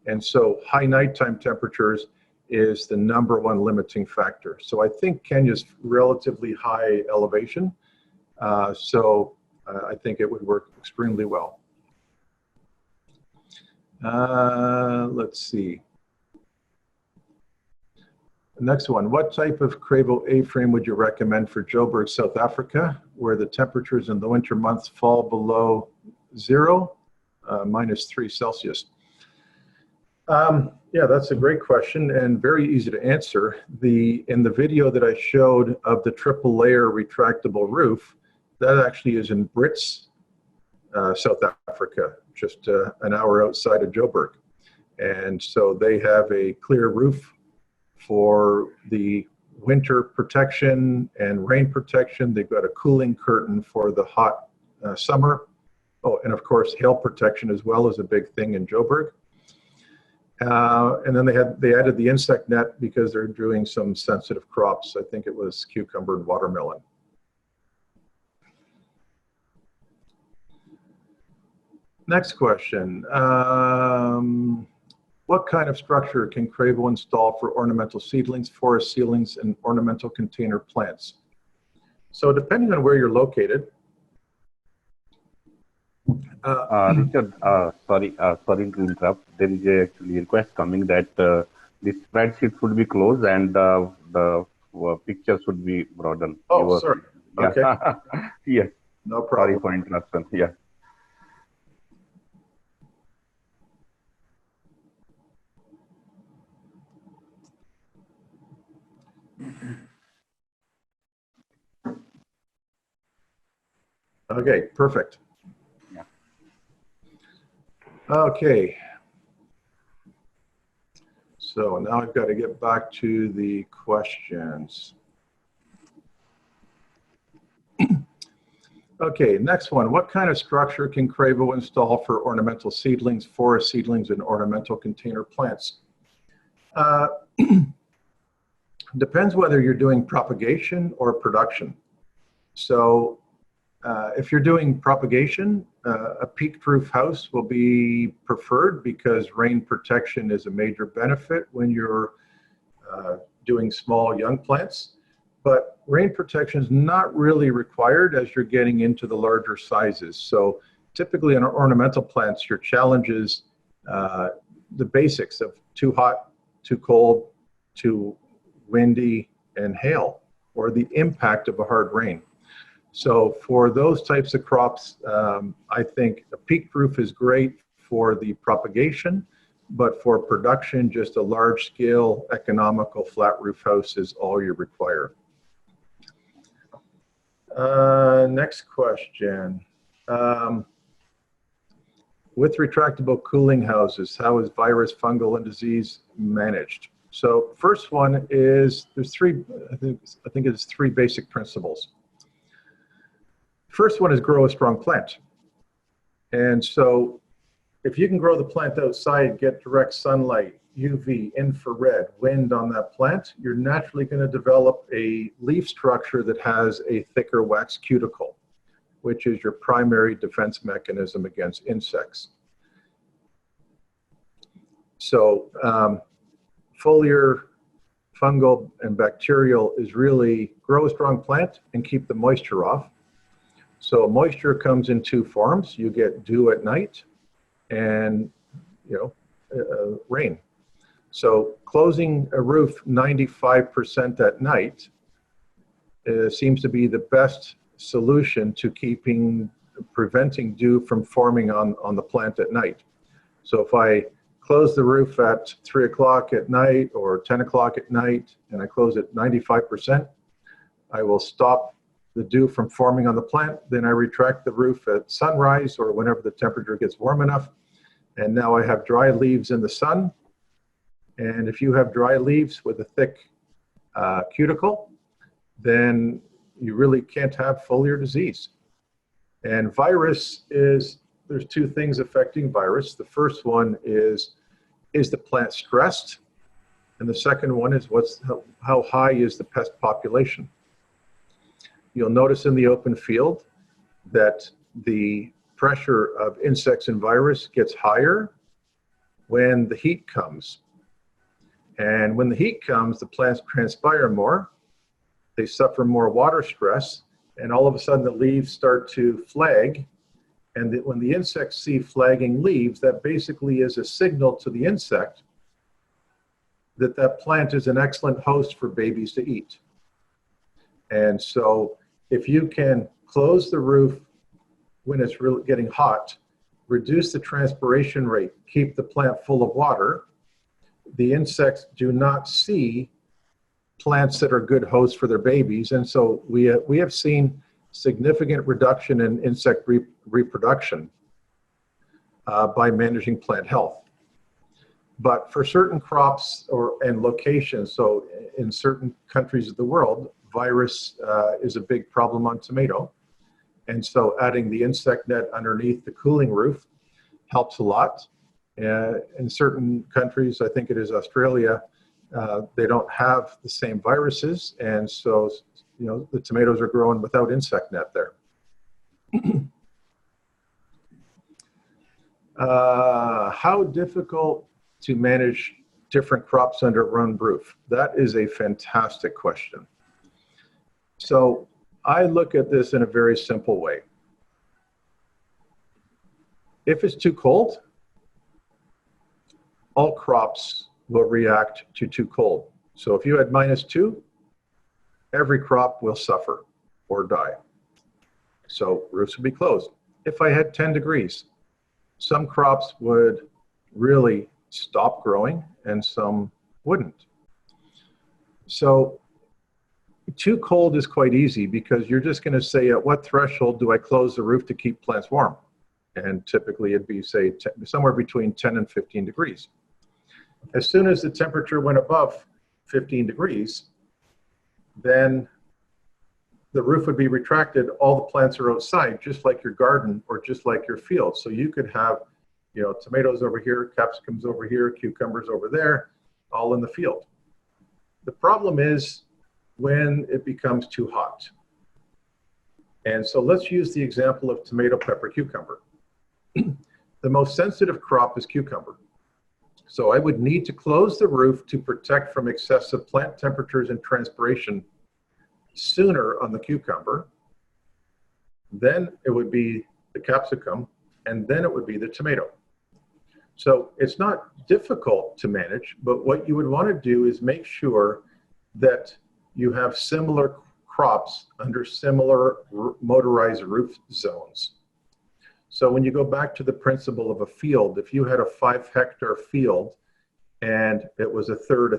And so high nighttime temperatures is the #1 limiting factor. So I think Kenya's relatively high elevation. I think it would work extremely well. Let's see. The next one, what type of Cravo A-frame would you recommend for Joburg, South Africa, where the temperatures in the winter months fall below 0, -3 Celsius? Yeah, that's a great question and very easy to answer. In the video that I showed of the triple layer retractable roof, that actually is in Brits, South Africa, just an hour outside of Joburg. And so they have a clear roof for the winter protection and rain protection. They've got a cooling curtain for the hot summer. Oh, and of course, hail protection as well is a big thing in Joburg. And then they added the insect net because they're doing some sensitive crops. I think it was cucumber and watermelon. Next question. What kind of structure can Cravo install for ornamental seedlings, forest ceilings, and ornamental container plants? So depending on where you're located. Richard, sorry to interrupt. There is actually a request coming that the spreadsheet should be closed and the picture should be broadened. Oh, sorry. Yeah. Okay. Yes. No problem. Sorry for interruption. Yeah. Okay, perfect. Yeah. Okay. So now I've got to get back to the questions. Okay, next one. What kind of structure can Cravo install for ornamental seedlings, forest seedlings, and ornamental container plants? Depends whether you're doing propagation or production. So if you're doing propagation, a peaked roof house will be preferred because rain protection is a major benefit when you're doing small young plants. But rain protection is not really required as you're getting into the larger sizes. So typically in ornamental plants, your challenge is the basics of too hot, too cold, too windy, and hail, or the impact of a hard rain. So for those types of crops, I think a peaked roof is great for the propagation, but for production, just a large scale, economical flat roof house is all you require. Next question. With retractable cooling houses, how is virus, fungal, and disease managed? So first one is, there's three, I think it's three basic principles. First one is grow a strong plant. And so if you can grow the plant outside, get direct sunlight, UV, infrared, wind on that plant, you're naturally going to develop a leaf structure that has a thicker wax cuticle, which is your primary defense mechanism against insects. So foliar, fungal, and bacterial is really grow a strong plant and keep the moisture off. So moisture comes in two forms. You get dew at night and rain. So closing a roof 95% at night seems to be the best solution to preventing dew from forming on the plant at night. So if I close the roof at 3 o'clock at night or 10 o'clock at night, and I close at 95%, I will stop the dew from forming on the plant. Then I retract the roof at sunrise or whenever the temperature gets warm enough. And now I have dry leaves in the sun. And if you have dry leaves with a thick cuticle, then you really can't have foliar disease. And virus is, there's two things affecting virus. The first one is the plant stressed? And the second one is how high is the pest population? You'll notice in the open field that the pressure of insects and virus gets higher when the heat comes. And when the heat comes, the plants transpire more, they suffer more water stress, and all of a sudden the leaves start to flag. And when the insects see flagging leaves, that basically is a signal to the insect that that plant is an excellent host for babies to eat. And so if you can close the roof when it's really getting hot, reduce the transpiration rate, keep the plant full of water, the insects do not see plants that are good hosts for their babies. And so we have seen significant reduction in insect reproduction by managing plant health. But for certain crops and locations, so in certain countries of the world, virus is a big problem on tomato. And so adding the insect net underneath the cooling roof helps a lot. In certain countries, I think it is Australia, they don't have the same viruses. And so, you know, the tomatoes are growing without insect net there. How difficult to manage different crops under one roof? That is a fantastic question. So I look at this in a very simple way. If it's too cold, all crops will react to too cold. So if you had -2, every crop will suffer or die. So roofs would be closed. If I had 10 degrees, some crops would really stop growing and some wouldn't. So too cold is quite easy because you're just going to say, at what threshold do I close the roof to keep plants warm? And typically it'd be, say, somewhere between 10 and 15 degrees. As soon as the temperature went above 15 degrees, then the roof would be retracted. All the plants are outside, just like your garden or just like your field. So you could have, you know, tomatoes over here, capsicums over here, cucumbers over there, all in the field. The problem is when it becomes too hot. And so let's use the example of tomato, pepper, cucumber. The most sensitive crop is cucumber. So I would need to close the roof to protect from excessive plant temperatures and transpiration sooner on the cucumber. Then it would be the capsicum, and then it would be the tomato. So it's not difficult to manage, but what you would want to do is make sure that you have similar crops under similar motorized roof zones. So when you go back to the principle of a field, if you had a 5-hectare field and it was a third,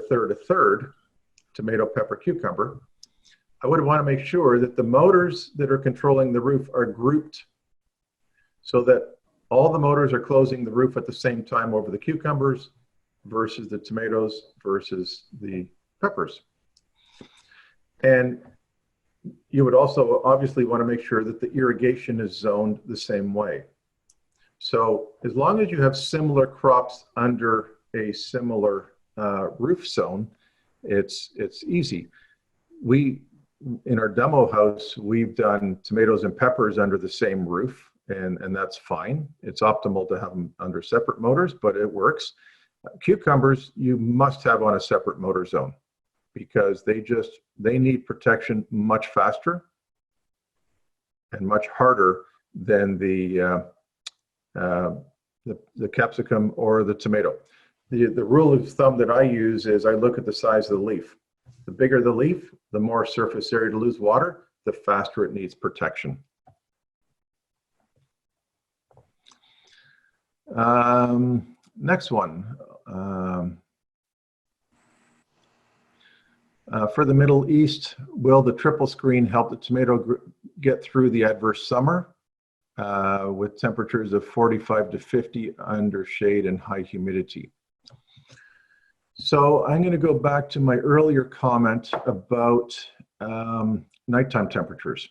tomato, pepper, cucumber, I would want to make sure that the motors that are controlling the roof are grouped so that all the motors are closing the roof at the same time over the cucumbers versus the tomatoes versus the peppers. And you would also obviously want to make sure that the irrigation is zoned the same way. So as long as you have similar crops under a similar roof zone, it's easy. In our demo house, we've done tomatoes and peppers under the same roof, and that's fine. It's optimal to have them under separate motors, but it works. Cucumbers, you must have on a separate motor zone because they need protection much faster and much harder than the capsicum or the tomato. The rule of thumb that I use is I look at the size of the leaf. The bigger the leaf, the more surface area to lose water, the faster it needs protection. Next one. For the Middle East, will the triple screen help the tomato get through the adverse summer with temperatures of 45 to 50 under shade and high humidity? So I'm going to go back to my earlier comment about nighttime temperatures.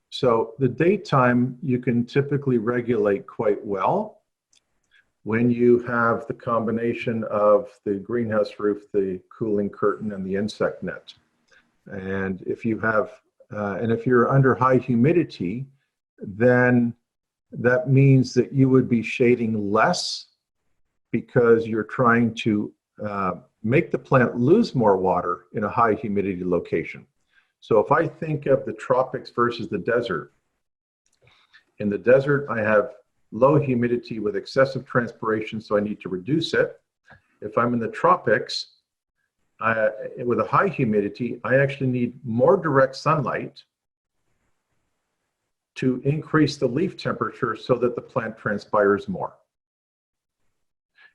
So the daytime you can typically regulate quite well when you have the combination of the greenhouse roof, the cooling curtain, and the insect net. And if you have, and if you're under high humidity, then that means that you would be shading less because you're trying to make the plant lose more water in a high humidity location. So if I think of the tropics versus the desert, in the desert I have low humidity with excessive transpiration, so I need to reduce it. If I'm in the tropics with a high humidity, I actually need more direct sunlight to increase the leaf temperature so that the plant transpires more.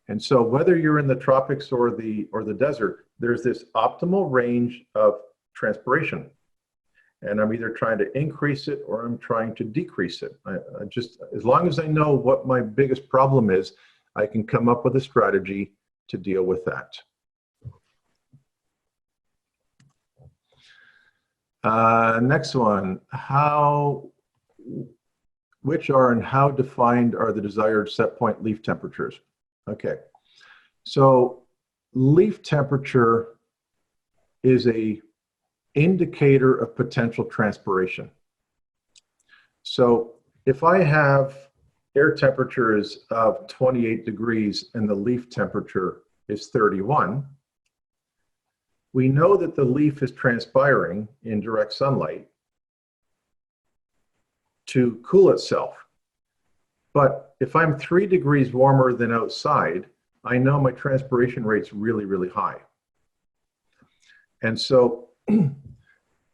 And so whether you're in the tropics or the desert, there's this optimal range of transpiration. And I'm either trying to increase it or I'm trying to decrease it. I just, as long as I know what my biggest problem is, I can come up with a strategy to deal with that. Next one, which are and how defined are the desired set point leaf temperatures? Okay, so leaf temperature is a indicator of potential transpiration. So if I have air temperatures of 28 degrees and the leaf temperature is 31, we know that the leaf is transpiring in direct sunlight to cool itself. But if I'm 3 degrees warmer than outside, I know my transpiration rate's really, really high. And so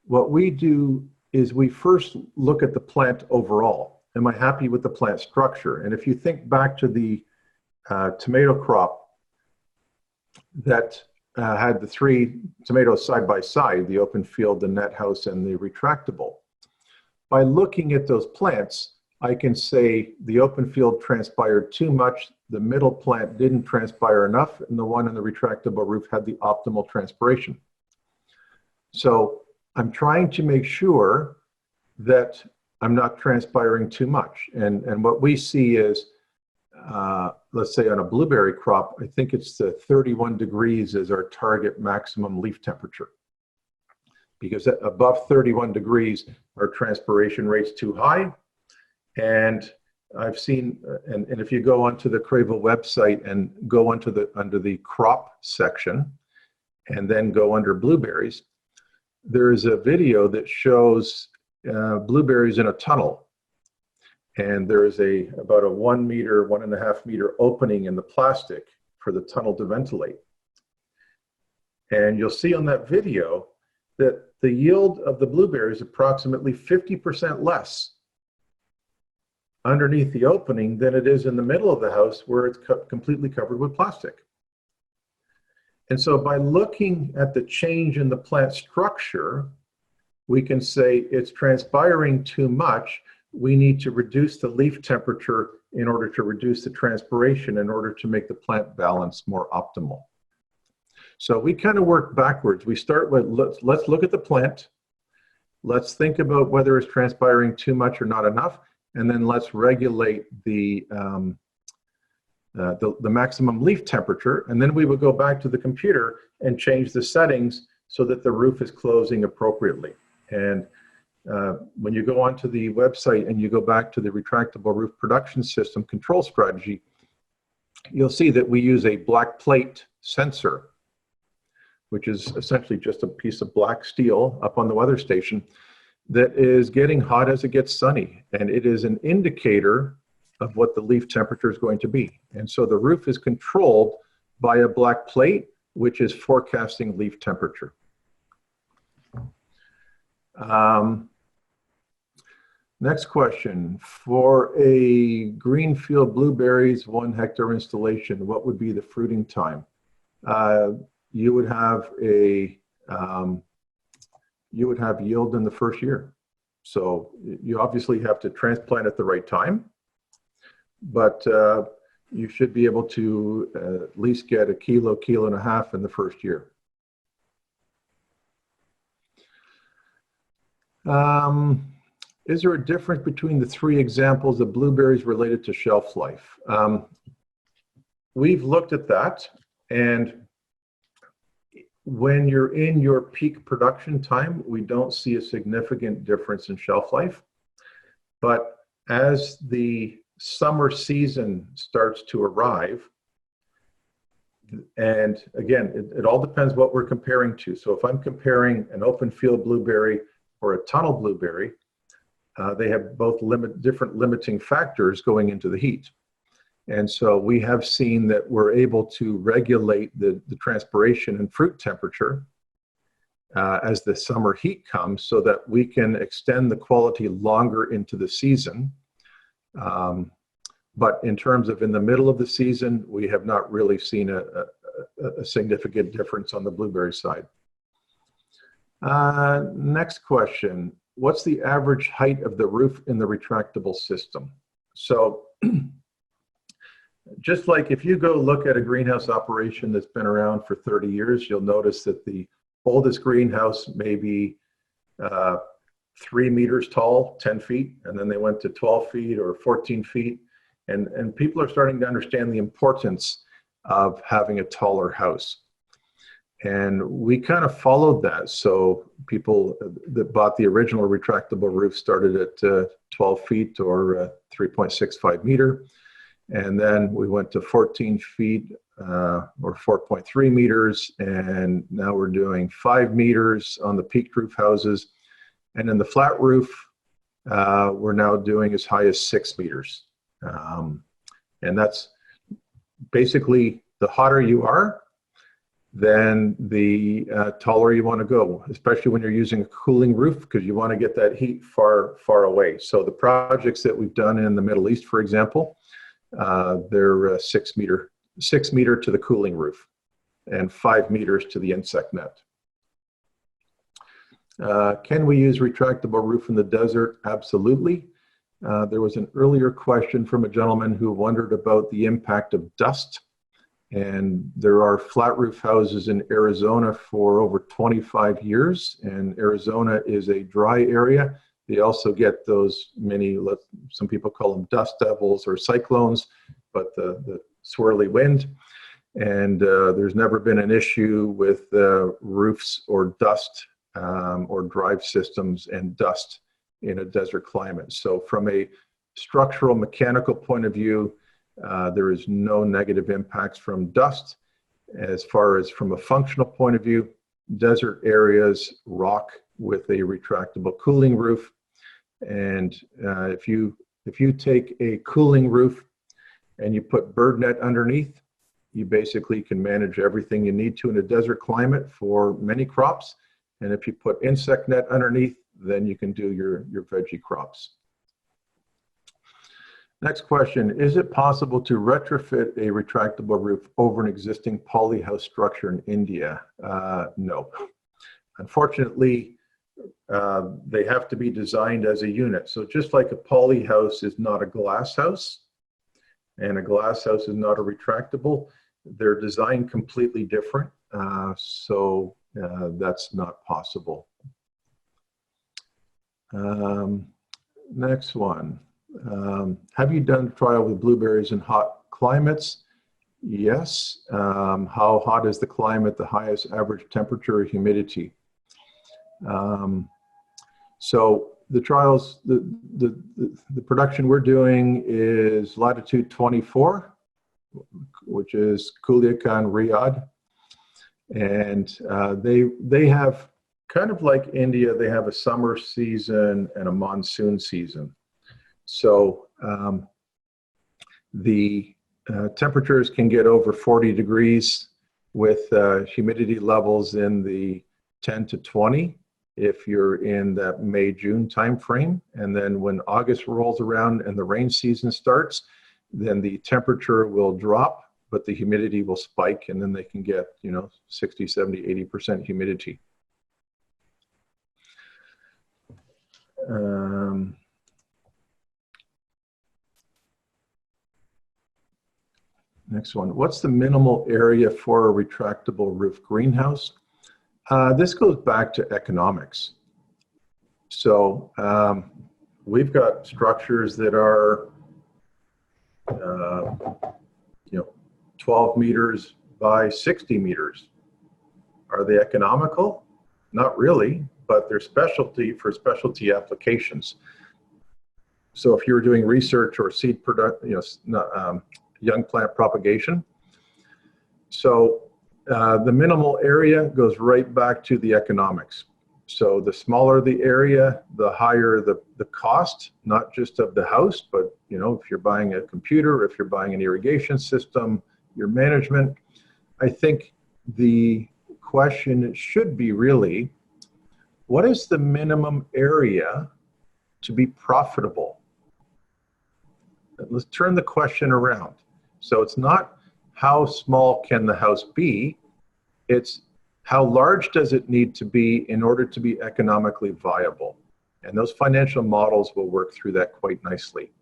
what we do is we first look at the plant overall. Am I happy with the plant structure? And if you think back to the tomato crop that had the 3 tomatoes side by side, the open field, the net house, and the retractable, by looking at those plants, I can say the open field transpired too much, the middle plant didn't transpire enough, and the one in the retractable roof had the optimal transpiration. So I'm trying to make sure that I'm not transpiring too much. And what we see is, let's say on a blueberry crop, I think it's the 31 degrees is our target maximum leaf temperature. Because above 31 degrees, our transpiration rate's too high. And I've seen, and if you go onto the Cravel website and go under the crop section, and then go under blueberries, there's a video that shows blueberries in a tunnel. And there is about a 1 meter, 1.5 meter opening in the plastic for the tunnel to ventilate. And you'll see on that video that the yield of the blueberries is approximately 50% less underneath the opening than it is in the middle of the house where it's completely covered with plastic. And so by looking at the change in the plant structure, we can say it's transpiring too much. We need to reduce the leaf temperature in order to reduce the transpiration in order to make the plant balance more optimal. So we kind of work backwards. We start with, let's look at the plant. Let's think about whether it's transpiring too much or not enough. And then let's regulate the maximum leaf temperature. And then we would go back to the computer and change the settings so that the roof is closing appropriately. And when you go onto the website and you go back to the retractable roof production system control strategy, you'll see that we use a black plate sensor, which is essentially just a piece of black steel up on the weather station that is getting hot as it gets sunny. And it is an indicator of what the leaf temperature is going to be. And so the roof is controlled by a black plate, which is forecasting leaf temperature. Next question. For a greenfield blueberries 1 hectare installation, what would be the fruiting time? You would have yield in the first year. So you obviously have to transplant at the right time, but you should be able to at least get a kilo, kilo and a half in the first year. Is there a difference between the 3 examples of blueberries related to shelf life? We've looked at that, and when you're in your peak production time, we don't see a significant difference in shelf life. But as the summer season starts to arrive, and again, it all depends what we're comparing to. So if I'm comparing an open field blueberry or a tunnel blueberry, they have both different limiting factors going into the heat. And so we have seen that we're able to regulate the transpiration and fruit temperature as the summer heat comes, so that we can extend the quality longer into the season. But in terms of in the middle of the season, we have not really seen a significant difference on the blueberry side. Next question. What's the average height of the roof in the retractable system? So just like if you go look at a greenhouse operation that's been around for 30 years, you'll notice that the oldest greenhouse may be 3 meters tall, 10 feet, and then they went to 12 feet or 14 feet. And people are starting to understand the importance of having a taller house. And we kind of followed that. So people that bought the original retractable roof started at 12 feet or 3.65 meter. And then we went to 14 feet or 4.3 meters. And now we're doing 5 meters on the peaked roof houses. And in the flat roof, we're now doing as high as 6 meters. And that's basically, the hotter you are, then the taller you want to go, especially when you're using a cooling roof, because you want to get that heat far, far away. So the projects that we've done in the Middle East, for example, they're 6 meter to the cooling roof and 5 meters to the insect net. Can we use retractable roof in the desert? Absolutely. There was an earlier question from a gentleman who wondered about the impact of dust. And there are flat roof houses in Arizona for over 25 years. And Arizona is a dry area. They also get those many, some people call them dust devils or cyclones, but the swirly wind. And there's never been an issue with roofs or dust or drive systems and dust in a desert climate. So from a structural mechanical point of view, there is no negative impacts from dust. As far as from a functional point of view, desert areas rock with a retractable cooling roof. And if you take a cooling roof and you put bird net underneath, you basically can manage everything you need to in a desert climate for many crops. And if you put insect net underneath, then you can do your veggie crops. Next question, is it possible to retrofit a retractable roof over an existing polyhouse structure in India? No. Unfortunately, they have to be designed as a unit. So just like a polyhouse is not a glass house, and a glass house is not a retractable, they're designed completely different. So that's not possible. Next one. Have you done a trial with blueberries in hot climates? Yes. How hot is the climate? The highest average temperature or humidity? So the trials, the production we're doing is latitude 24, which is Culiacan, Riyadh. And they have, kind of like India, they have a summer season and a monsoon season. So the temperatures can get over 40 degrees with humidity levels in the 10 to 20. if you're in that May, June timeframe. And then when August rolls around and the rain season starts, then the temperature will drop, but the humidity will spike, and then they can get, 60, 70, 80% humidity. Next one, what's the minimal area for a retractable roof greenhouse? This goes back to economics. So we've got structures that are 12 meters by 60 meters. Are they economical? Not really, but they're specialty for specialty applications. So if you're doing research or seed production, young plant propagation. So the minimal area goes right back to the economics. So the smaller the area, the higher the cost, not just of the house, but if you're buying a computer, if you're buying an irrigation system, your management. I think the question should be really, what is the minimum area to be profitable? Let's turn the question around. So it's not how small can the house be, it's how large does it need to be in order to be economically viable? And those financial models will work through that quite nicely.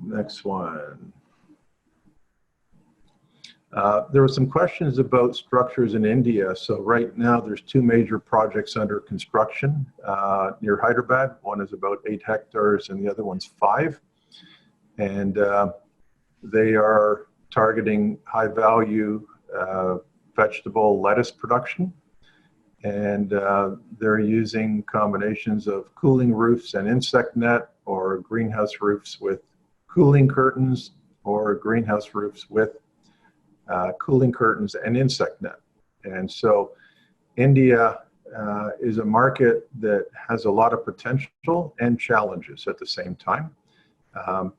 Next one. There were some questions about structures in India. So right now there's 2 major projects under construction near Hyderabad. One is about 8 hectares and the other one's 5. And they are targeting high value vegetable lettuce production. And they're using combinations of cooling roofs and insect net, or greenhouse roofs with cooling curtains, or greenhouse roofs with cooling curtains and insect net. And so India is a market that has a lot of potential and challenges at the same time.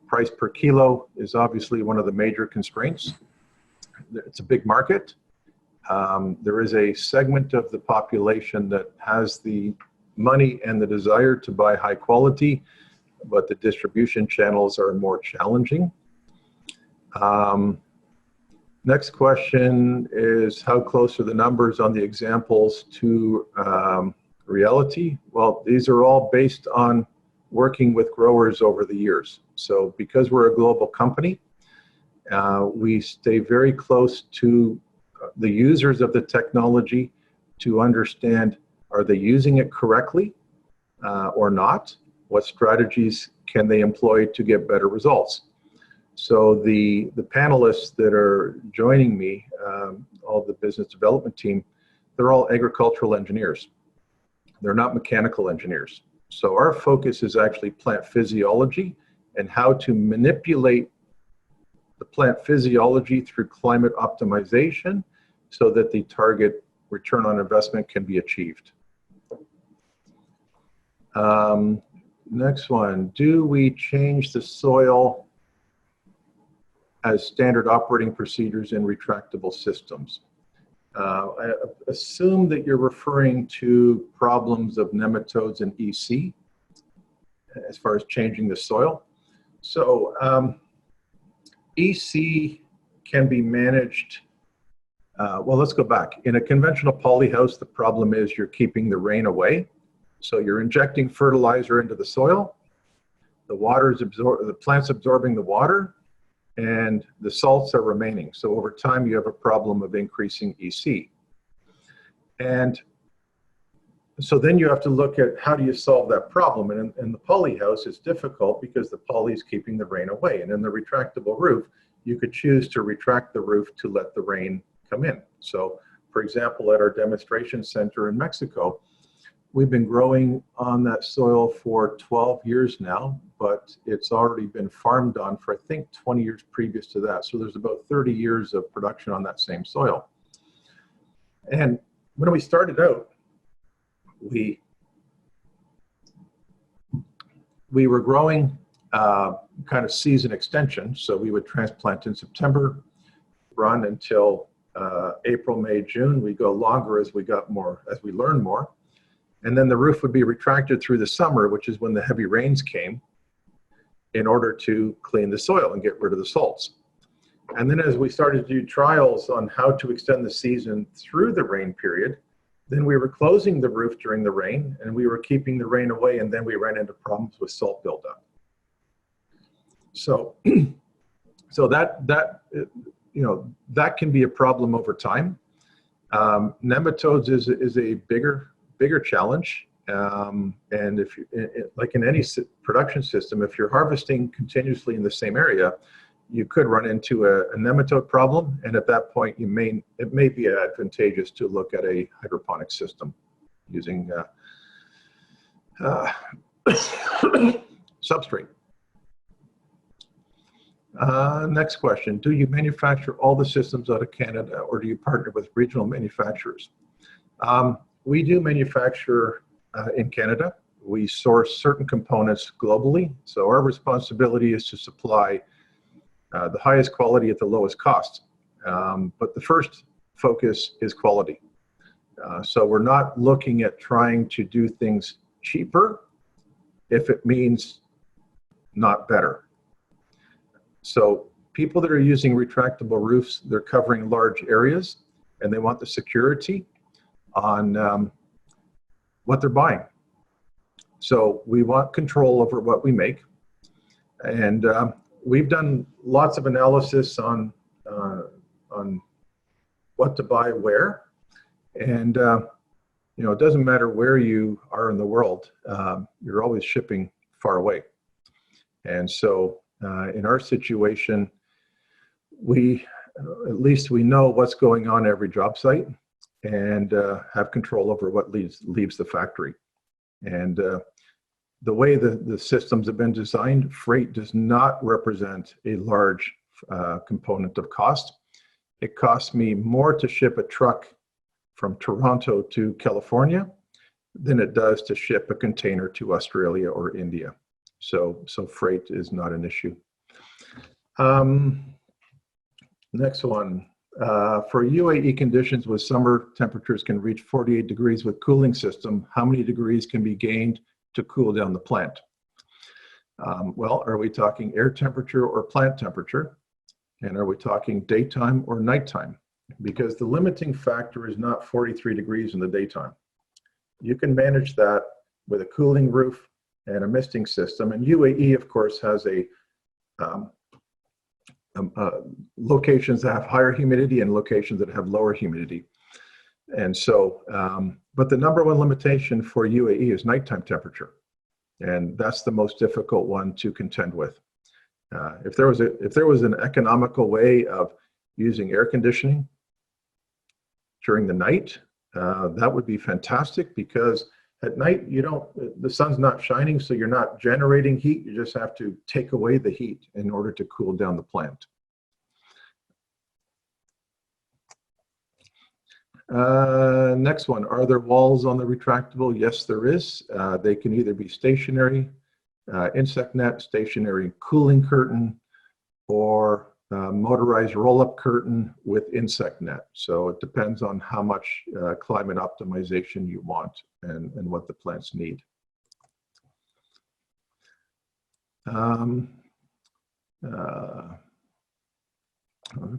Price per kilo is obviously one of the major constraints. It's a big market. There is a segment of the population that has the money and the desire to buy high quality, but the distribution channels are more challenging. Next question is, how close are the numbers on the examples to reality? Well, these are all based on working with growers over the years. So because we're a global company, we stay very close to the users of the technology to understand, are they using it correctly or not? What strategies can they employ to get better results? So the panelists that are joining me, all the business development team, they're all agricultural engineers. They're not mechanical engineers. So our focus is actually plant physiology and how to manipulate the plant physiology through climate optimization so that the target return on investment can be achieved. Next one, do we change the soil as standard operating procedures in retractable systems? I assume that you're referring to problems of nematodes and EC as far as changing the soil. So EC can be managed, well, let's go back. In a conventional polyhouse, the problem is you're keeping the rain away. So you're injecting fertilizer into the soil, the plant's absorbing the water, and the salts are remaining. So over time, you have a problem of increasing EC. And so then you have to look at how do you solve that problem. And in the poly house, it's difficult because the poly is keeping the rain away. And in the retractable roof, you could choose to retract the roof to let the rain come in. So for example, at our demonstration center in Mexico, we've been growing on that soil for 12 years now, but it's already been farmed on for, I think, 20 years previous to that. So there's about 30 years of production on that same soil. And when we started out, we were growing kind of season extension. So we would transplant in September, run until April, May, June. We go longer as we learn more. And then the roof would be retracted through the summer, which is when the heavy rains came, in order to clean the soil and get rid of the salts. And then as we started to do trials on how to extend the season through the rain period, then we were closing the roof during the rain and we were keeping the rain away, and then we ran into problems with salt buildup. So, that can be a problem over time. Nematodes is a bigger challenge. And if you, like in any production system, if you're harvesting continuously in the same area, you could run into a nematode problem, and at that point, it may be advantageous to look at a hydroponic system using substrate. Next question: do you manufacture all the systems out of Canada, or do you partner with regional manufacturers? We do manufacture in Canada. We source certain components globally, so our responsibility is to supply the highest quality at the lowest cost. But the first focus is quality. So we're not looking at trying to do things cheaper if it means not better. So people that are using retractable roofs, they're covering large areas and they want the security on what they're buying. So we want control over what we make. And we've done lots of analysis on what to buy where. And it doesn't matter where you are in the world, you're always shipping far away. And so in our situation, at least we know what's going on every job site and have control over what leaves the factory. And the way the systems have been designed, freight does not represent a large component of cost. It costs me more to ship a truck from Toronto to California than it does to ship a container to Australia or India. So freight is not an issue. Next one. For UAE conditions with summer temperatures can reach 48 degrees with cooling system, how many degrees can be gained to cool down the plant? Well, are we talking air temperature or plant temperature? And are we talking daytime or nighttime? Because the limiting factor is not 43 degrees in the daytime. You can manage that with a cooling roof and a misting system. And UAE, of course, has locations that have higher humidity and locations that have lower humidity. And so, but the number one limitation for UAE is nighttime temperature. And that's the most difficult one to contend with. If there was an economical way of using air conditioning during the night, that would be fantastic, because at night the sun's not shining, so you're not generating heat. You just have to take away the heat in order to cool down the plant. Next one, are there walls on the retractable? Yes, there is. They can either be stationary, insect net, stationary cooling curtain, or motorized roll-up curtain with insect net. So it depends on how much climate optimization you want and what the plants need.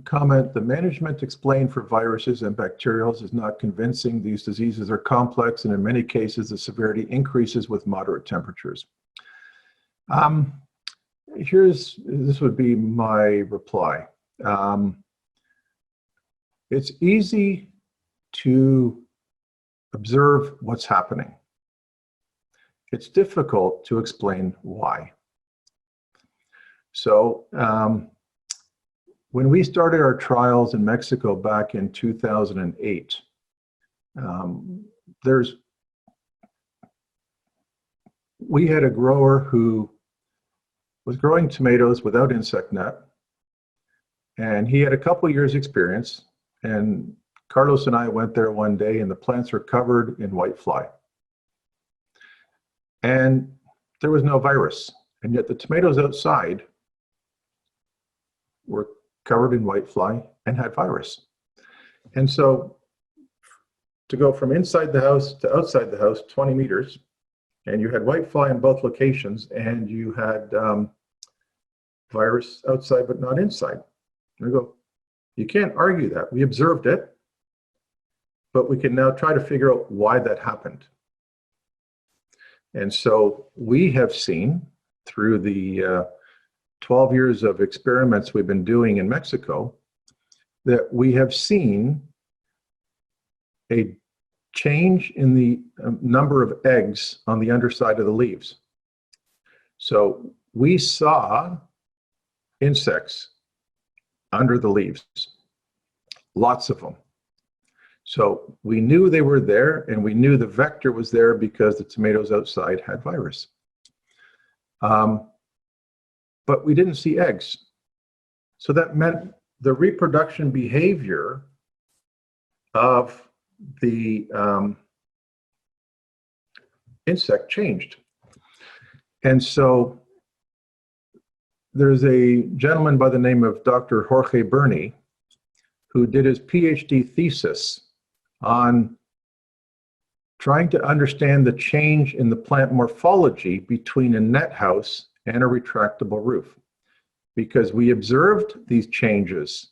Comment, the management explained for viruses and bacterials is not convincing. These diseases are complex, and in many cases, the severity increases with moderate temperatures. This would be my reply. It's easy to observe what's happening. It's difficult to explain why. So, when we started our trials in Mexico back in 2008, we had a grower who was growing tomatoes without insect net, and he had a couple years experience, and Carlos and I went there one day and the plants were covered in whitefly. And there was no virus. And yet the tomatoes outside were covered in whitefly and had virus. And so to go from inside the house to outside the house, 20 meters, and you had whitefly in both locations, and you had virus outside but not inside. And I go, you can't argue that. We observed it, but we can now try to figure out why that happened. And so we have seen through the 12 years of experiments we've been doing in Mexico that we have seen a change in the number of eggs on the underside of the leaves. So we saw insects under the leaves, lots of them. So we knew they were there, and we knew the vector was there because the tomatoes outside had virus. But we didn't see eggs. So that meant the reproduction behavior of the insect changed. And so there's a gentleman by the name of Dr. Jorge Berney who did his PhD thesis on trying to understand the change in the plant morphology between a net house and a retractable roof. Because we observed these changes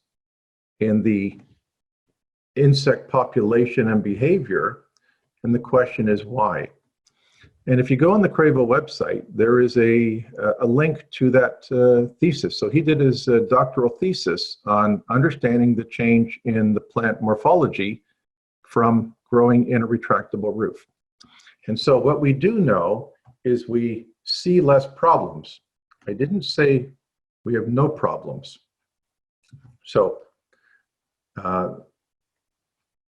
in the insect population and behavior, and the question is why? And if you go on the Cravo website, there is a link to that thesis. So he did his doctoral thesis on understanding the change in the plant morphology from growing in a retractable roof. And so what we do know is we see less problems. I didn't say we have no problems. So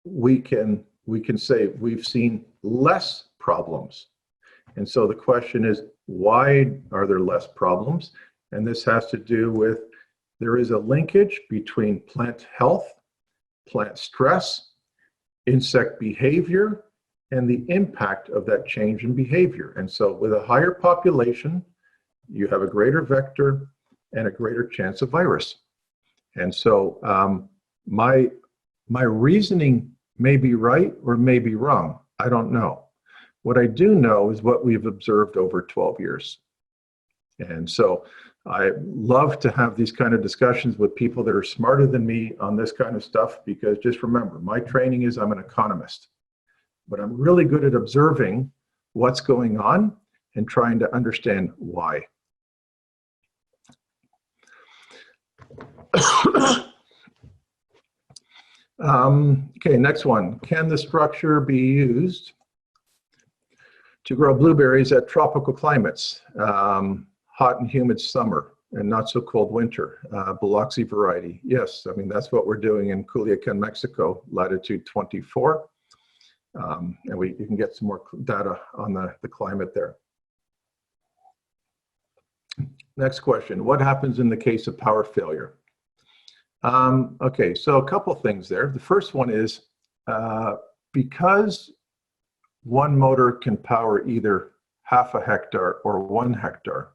we can say we've seen less problems. And so the question is, why are there less problems? And this has to do with, there is a linkage between plant health, plant stress, insect behavior, and the impact of that change in behavior. And so with a higher population, you have a greater vector and a greater chance of virus. And so my reasoning may be right or may be wrong. I don't know. What I do know is what we've observed over 12 years. And so I love to have these kind of discussions with people that are smarter than me on this kind of stuff, because just remember, my training is I'm an economist, but I'm really good at observing what's going on and trying to understand why. Okay, next one. Can the structure be used to grow blueberries at tropical climates, hot and humid summer and not so cold winter, Biloxi variety? Yes, I mean, that's what we're doing in Culiacan, Mexico, latitude 24. And you can get some more data on the climate there. Next question, what happens in the case of power failure? Okay, so a couple things there. The first one is because one motor can power either half a hectare or 1 hectare,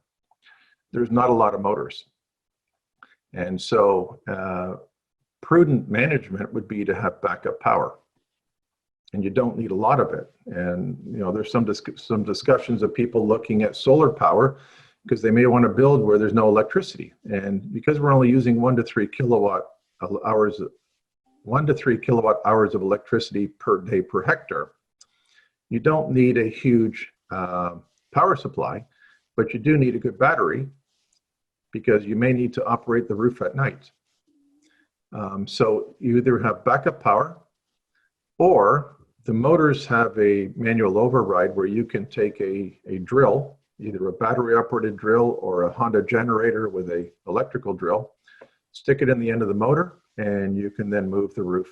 there's not a lot of motors. And so prudent management would be to have backup power. And you don't need a lot of it. And you know, there's some discussions of people looking at solar power because they may want to build where there's no electricity. And because we're only using 1 to 3 kilowatt hours of electricity per day per hectare, you don't need a huge power supply, but you do need a good battery because you may need to operate the roof at night. So you either have backup power, or the motors have a manual override where you can take a drill, either a battery operated drill or a Honda generator with a electrical drill, stick it in the end of the motor, and you can then move the roof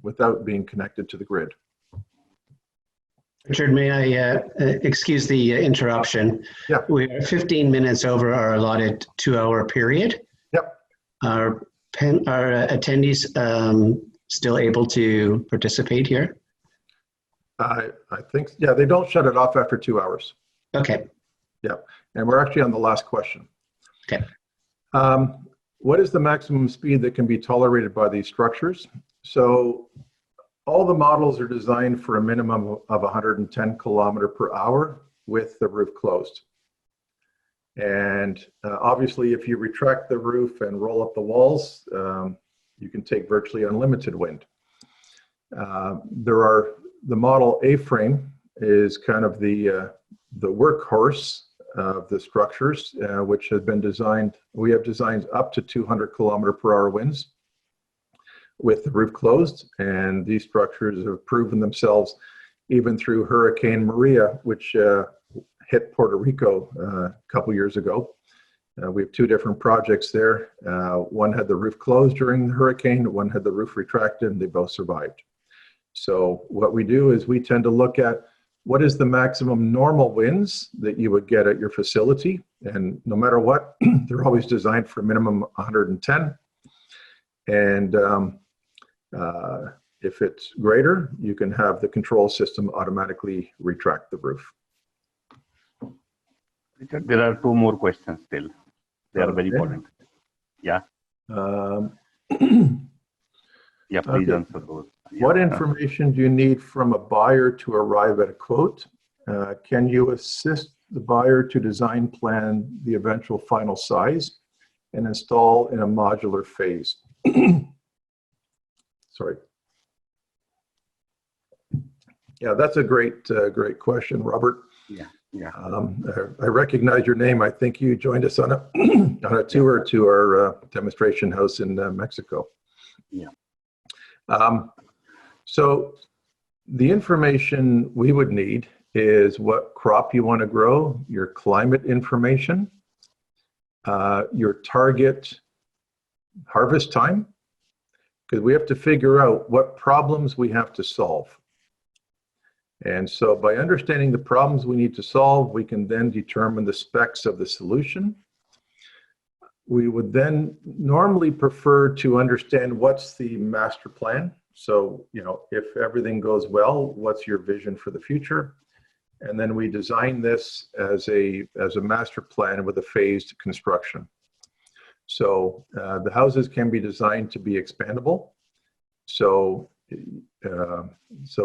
without being connected to the grid. Richard, may I excuse the interruption? Yeah. We are 15 minutes over our allotted 2-hour period. Yep. Are attendees still able to participate here? I think, yeah, they don't shut it off after 2 hours. Okay. Yeah, and we're actually on the last question. Okay. What is the maximum speed that can be tolerated by these structures? So all the models are designed for a minimum of 110 kilometer per hour with the roof closed. And obviously, if you retract the roof and roll up the walls, you can take virtually unlimited wind. The model A-frame is kind of the workhorse of the structures, which has been designed. We have designs up to 200 kilometer per hour winds with the roof closed, and these structures have proven themselves even through Hurricane Maria, which hit Puerto Rico a couple years ago. We have two different projects there. One had the roof closed during the hurricane, one had the roof retracted, and they both survived. So what we do is we tend to look at what is the maximum normal winds that you would get at your facility, and no matter what, they're always designed for a minimum 110. And if it's greater, you can have the control system automatically retract the roof. Richard, there are two more questions still. They are very important. Yeah. Yeah, please answer those. What information do you need from a buyer to arrive at a quote? Can you assist the buyer to design plan the eventual final size and install in a modular phase? Sorry. Yeah, that's a great question, Robert. Yeah, yeah. I recognize your name. I think you joined us on a on a tour to our demonstration house in Mexico. Yeah. So the information we would need is what crop you want to grow, your climate information, your target harvest time, because we have to figure out what problems we have to solve. And so by understanding the problems we need to solve, we can then determine the specs of the solution. We would then normally prefer to understand what's the master plan. So, you know, if everything goes well, what's your vision for the future? And then we design this as a master plan with a phased construction. So the houses can be designed to be expandable. So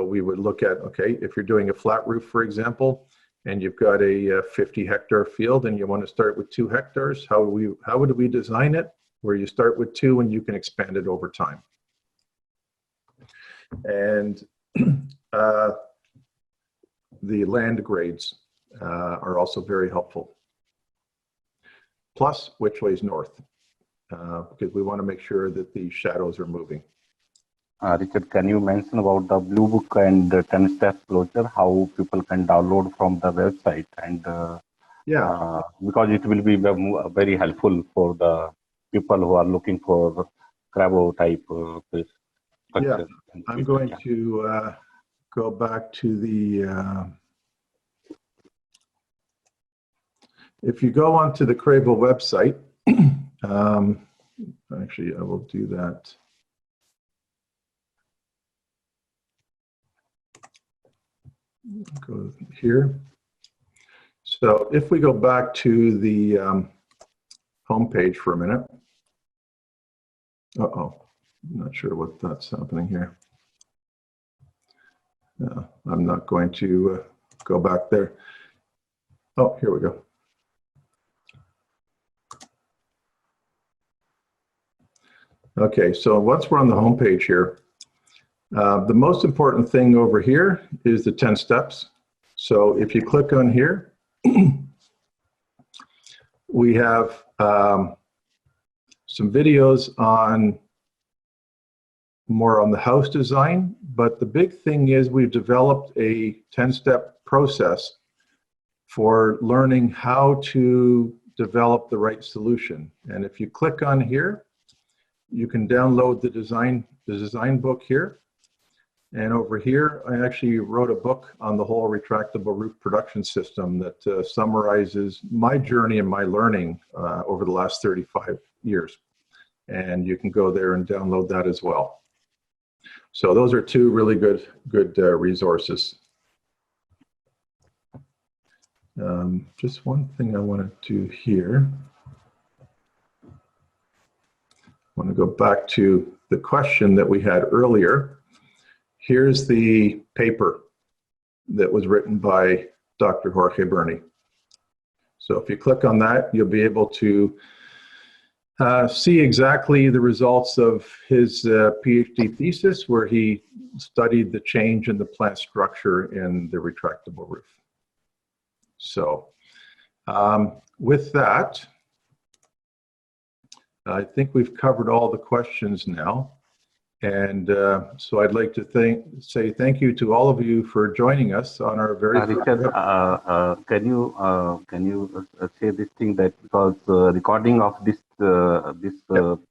we would look at, okay, if you're doing a flat roof, for example, and you've got a 50-hectare field and you want to start with 2 hectares, how would we design it? Where you start with 2 and you can expand it over time. And the land grades are also very helpful. Plus, which way is north? Because we want to make sure that the shadows are moving. Richard, can you mention about the Blue Book and the 10-step closure, how people can download from the website? And yeah, because it will be very helpful for the people who are looking for Cravo type structure. Yeah, I'm going to go back to the, if you go onto the Cravo website, actually I will do that. Go here. So if we go back to the home page for a minute. Uh-oh, I'm not sure what that's happening here. I'm not going to go back there. Oh, here we go. Okay, so once we're on the home page here, the most important thing over here is the 10 steps. So if you click on here, we have some videos on more on the house design, but the big thing is we've developed a 10-step process for learning how to develop the right solution. And if you click on here, you can download the design book here. And over here, I actually wrote a book on the whole retractable roof production system that summarizes my journey and my learning over the last 35 years. And you can go there and download that as well. So those are two really good resources. Just one thing I want to do here. I want to go back to the question that we had earlier. Here's the paper that was written by Dr. Jorge Berni. So if you click on that, you'll be able to see exactly the results of his PhD thesis, where he studied the change in the plant structure in the retractable roof. So with that, I think we've covered all the questions now. And so I'd like to say thank you to all of you for joining us on our very Richard, can you say this thing that because recording of this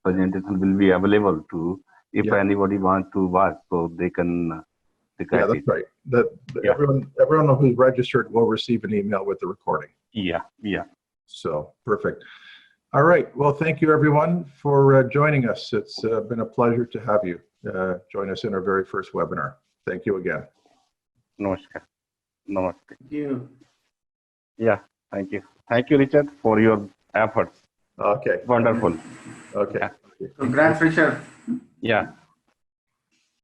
presentation will be available to if anybody wants to watch, so they can. Yeah, that's right. Everyone who's registered will receive an email with the recording. Yeah. So perfect. All right. Well, thank you everyone for joining us. It's been a pleasure to have you join us in our very first webinar. Thank you again. Namaskar. Namaste. Thank you. Yeah. Thank you. Thank you, Richard, for your efforts. Okay. Wonderful. Okay. Congrats, Richard. Yeah.